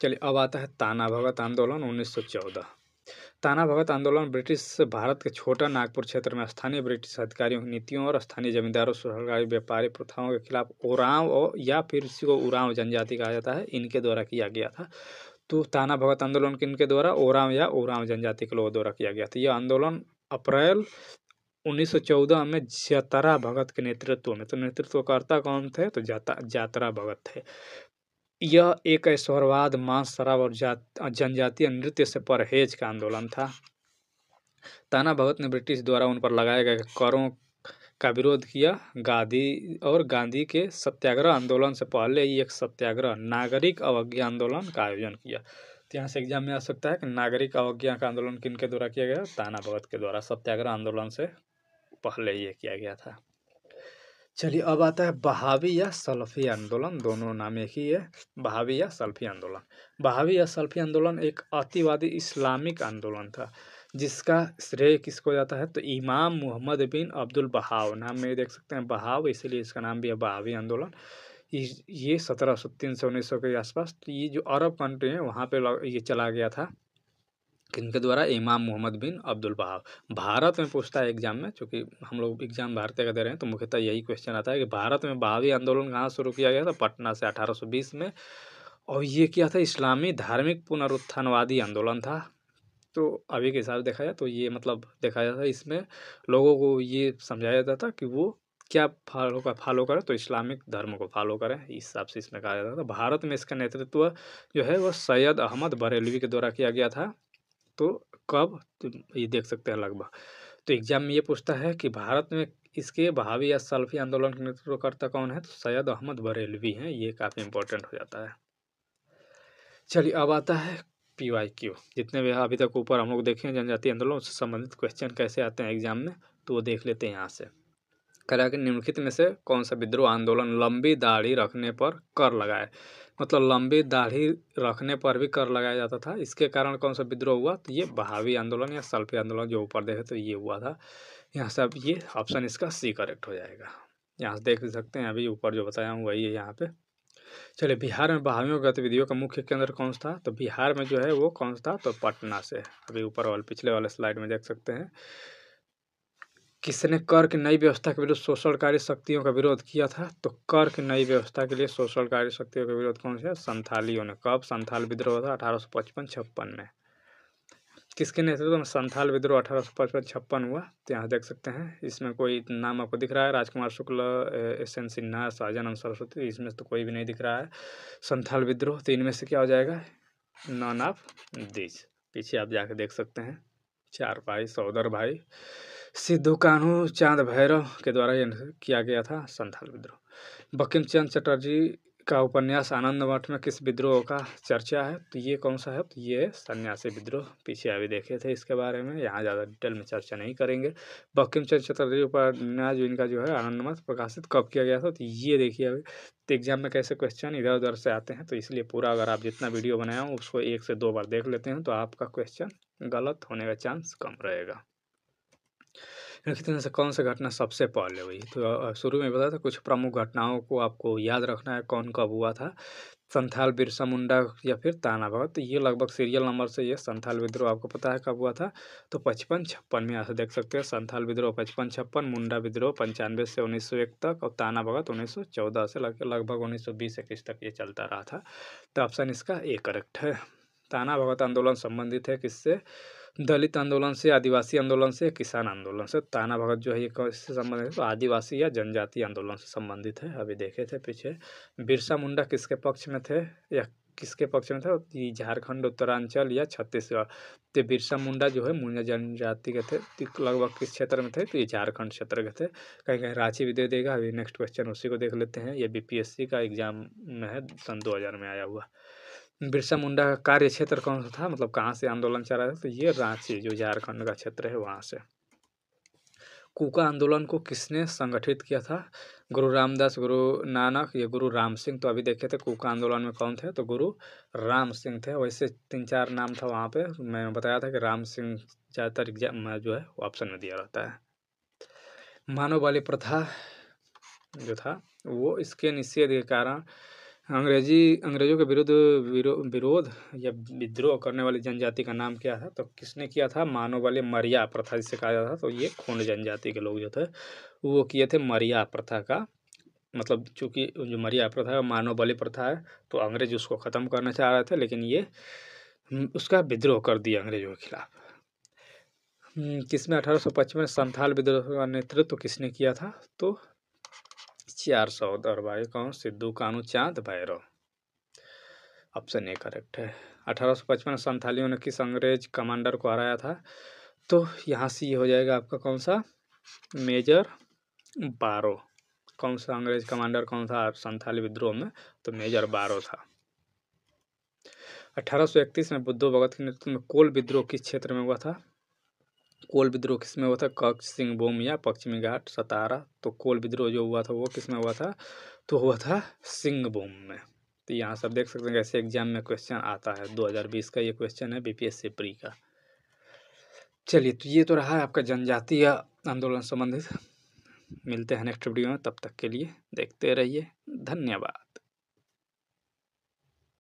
चलिए अब आता है ताना भगत आंदोलन 1914। ताना भगत आंदोलन ब्रिटिश भारत के छोटा नागपुर क्षेत्र में स्थानीय ब्रिटिश अधिकारियों की नीतियों और स्थानीय जमींदारों सरकारी व्यापारी प्रथाओं के खिलाफ ओरांव या फिर इसी को उरांव जनजाति कहा जाता है, इनके द्वारा किया गया था। तो ताना भगत आंदोलन किनके द्वारा? ओरांव या ओरांव जनजाति के लोगों द्वारा किया गया था। यह आंदोलन अप्रैल 1914 में जातरा भगत के नेतृत्व में, तो नेतृत्वकर्ता कौन थे? तो जातरा भगत थे। यह एक ऐश्वर्यवाद, मांस, शराब और जनजातीय नृत्य से परहेज का आंदोलन था। ताना भगत ने ब्रिटिश द्वारा उन पर लगाए गए करों का विरोध किया। गांधी के सत्याग्रह आंदोलन से पहले ही एक सत्याग्रह नागरिक अवज्ञा आंदोलन का आयोजन किया। तो यहाँ से एग्जाम में आ सकता है कि नागरिक अवज्ञा का आंदोलन किनके द्वारा किया गया? ताना भगत के द्वारा। सत्याग्रह आंदोलन से पहले ये किया गया था। चलिए अब आता है बहावी या सल्फी आंदोलन। दोनों नाम एक ही है, बहावी या सल्फी आंदोलन। बहावी या सल्फी आंदोलन एक अतिवादी इस्लामिक आंदोलन था, जिसका श्रेय किसको जाता है? तो इमाम मोहम्मद बिन अब्दुल बहाव, नाम में देख सकते हैं बहाव, इसीलिए इसका नाम भी है बहावी आंदोलन। ये 1703 से 1900 के आसपास, तो ये जो अरब कंट्री है वहाँ पे ये चला गया था। किनके द्वारा? इमाम मोहम्मद बिन अब्दुल वहाब। भारत में पूछता है एग्जाम में, चूँकि हम लोग एग्जाम भारतीय का दे रहे हैं, तो मुख्यतः यही क्वेश्चन आता है कि भारत में बहावी आंदोलन कहाँ शुरू किया गया था? पटना से 1820 में। और ये क्या था? इस्लामी धार्मिक पुनरुत्थानवादी आंदोलन था। तो अभी के हिसाब से देखा जाए तो ये मतलब देखा जाता है, इसमें लोगों को ये समझाया जाता था कि वो क्या फॉलो करें, तो इस्लामिक धर्म को फॉलो करें, इस हिसाब से इसमें कहा जाता था। भारत में इसका नेतृत्व जो है वो सैयद अहमद बरेलवी के द्वारा किया गया था। तो कब? तो ये देख सकते हैं लगभग। तो एग्जाम में ये पूछता है कि भारत में इसके बहावी या सल्फी आंदोलन के नेतृत्वकर्ता कौन है? तो सैयद अहमद बरेलवी हैं। ये काफ़ी इंपॉर्टेंट हो जाता है। चलिए अब आता है PYQ। जितने भी अभी तक ऊपर हम लोग देखें जनजातीय आंदोलन से संबंधित क्वेश्चन कैसे आते हैं एग्जाम में, तो वो देख लेते हैं यहाँ से। कह कि निम्नलिखित में से कौन सा विद्रोह आंदोलन लंबी दाढ़ी रखने पर कर लगाए? मतलब लंबी दाढ़ी रखने पर भी कर लगाया जाता था, इसके कारण कौन सा विद्रोह हुआ? तो ये बहावी आंदोलन या सल्फी आंदोलन जो ऊपर देखे तो ये हुआ था। यहाँ से अब ये ऑप्शन इसका C करेक्ट हो जाएगा। यहाँ से देख सकते हैं, अभी ऊपर जो बताया हूँ वही है यहाँ पे। चलिए, बिहार में बहावियों गतिविधियों का मुख्य केंद्र कौन सा था? तो बिहार में जो है वो कौन सा था? तो पटना से। अभी ऊपर वाले पिछले वाले स्लाइड में देख सकते हैं। किसने कर की नई व्यवस्था के विरुद्ध शोषणकारी शक्तियों का विरोध किया था? तो कर की नई व्यवस्था के लिए शोषणकारी शक्तियों का विरोध कौन सा? संथालियों ने। कब संथाल विद्रोह था? 1855-56 में। किसके नेतृत्व में संथाल विद्रोह 1855-56 हुआ? तो यहाँ देख सकते हैं, इसमें कोई नाम आपको दिख रहा है? राजकुमार शुक्ल, SN सिन्हा, शाहजहानंद सरस्वती, इसमें तो कोई भी नहीं दिख रहा है। संथाल विद्रोह, तो इनमें से क्या हो जाएगा? None of this. पीछे आप जाके देख सकते हैं, 4 भाई सौदर भाई सिद्धू कान्हू चांद भैरव के द्वारा यह किया गया था संथाल विद्रोह। बंकिम चंद्र चटर्जी का उपन्यास आनंद मठ में किस विद्रोह का चर्चा है? तो ये कौन सा है? तो ये सन्यासी विद्रोह। पीछे अभी देखे थे इसके बारे में, यहाँ ज़्यादा डिटेल में चर्चा नहीं करेंगे। बंकिम चंद्र चटर्जी उपन्यास जो इनका जो है आनंद मठ प्रकाशित कब किया गया था? तो ये देखिए अभी। तो एग्जाम में कैसे क्वेश्चन इधर उधर से आते हैं, तो इसलिए पूरा अगर आप जितना वीडियो बनाया हो उसको 1 से 2 बार देख लेते हैं तो आपका क्वेश्चन गलत होने का चांस कम रहेगा। निम्नलिखित से कौन सा घटना सबसे पहले हुई? तो शुरू में बताया था कुछ प्रमुख घटनाओं को आपको याद रखना है, कौन कब हुआ था। संथाल बिरसा मुंडा या फिर ताना भगत, तो ये लगभग सीरियल नंबर से ये संथाल विद्रोह आपको पता है कब हुआ था? तो 55-56 में। यहाँ से देख सकते हैं संथाल विद्रोह 55-56, मुंडा विद्रोह 95 से 1901 तक, और ताना भगत 1914 से लगभग 1920-21 तक ये चलता रहा था। तो ऑप्शन इसका A करेक्ट है। ताना भगत आंदोलन संबंधित है किससे? दलित आंदोलन से, आदिवासी आंदोलन से, किसान आंदोलन से। ताना भगत जो है ये किससे संबंधित है? तो आदिवासी या जनजातीय आंदोलन से संबंधित है। अभी देखे थे पीछे। बिरसा मुंडा किसके पक्ष में थे या किसके पक्ष में थे? ये झारखंड, उत्तरांचल या छत्तीसगढ़। तो बिरसा मुंडा जो है मुंडा जनजाति के थे। तो लगभग किस क्षेत्र में थे? तो ये झारखंड क्षेत्र के थे। कहीं कहीं रांची भी दे देगा। अभी नेक्स्ट क्वेश्चन उसी को देख लेते हैं। ये BPSC का एग्जाम में है, सन 2000 में आया हुआ। बिरसा मुंडा का कार्य क्षेत्र कौन सा था? मतलब कहाँ से आंदोलन चल रहा था? तो ये रांची जो झारखंड का क्षेत्र है वहाँ से। कूका आंदोलन को किसने संगठित किया था? गुरु रामदास, गुरु नानक या गुरु राम सिंह। तो अभी देखे थे कूका आंदोलन में कौन थे? तो गुरु राम सिंह थे। वैसे 3-4 नाम था वहाँ पे, मैं बताया था कि राम सिंह ज़्यादातर एग्जाम में जो है ऑप्शन में दिया रहता है। मानव वाली प्रथा जो था वो इसके निषेध के कारण अंग्रेजों के विरोध या विद्रोह करने वाली जनजाति का नाम क्या है? तो किसने किया था? मानव वाले मरिया प्रथा जिसे कहा जाता था। तो ये खोंड जनजाति के लोग जो थे वो किए थे मरिया प्रथा का। मतलब चूँकि जो मरिया प्रथा है मानव बलि प्रथा है, तो अंग्रेज उसको ख़त्म करना चाह रहे थे, लेकिन ये उसका विद्रोह कर दिया अंग्रेजों के खिलाफ। किसमें 1855 में संथाल विद्रोह का नेतृत्व किसने किया था? तो 4 सौदर भाई कौन? सिद्धू कान्हू चांद भैरव। ऑप्शन A करेक्ट है। 1855 में संथालियों ने किस अंग्रेज कमांडर को हराया था? तो यहाँ से ये हो जाएगा आपका कौन सा? मेजर बारो। कौन सा अंग्रेज कमांडर कौन था संथाली विद्रोह में? तो मेजर बारो था। 1831 में बुद्धो भगत के नेतृत्व में कोल विद्रोह किस क्षेत्र में हुआ था? कोल विद्रोह किस में हुआ था? कच्छ, सिंहभूम या पश्चिमी घाट, सतारा। तो कोल विद्रोह जो हुआ था वो किस में हुआ था? तो हुआ था सिंहभूम में। तो यहाँ सब देख सकते हैं कैसे एग्जाम में क्वेश्चन आता है। 2020 का ये क्वेश्चन है BPSC प्री का। चलिए, तो ये तो रहा है आपका जनजातीय आंदोलन संबंधित। मिलते हैं नेक्स्ट वीडियो में, तब तक के लिए देखते रहिए। धन्यवाद।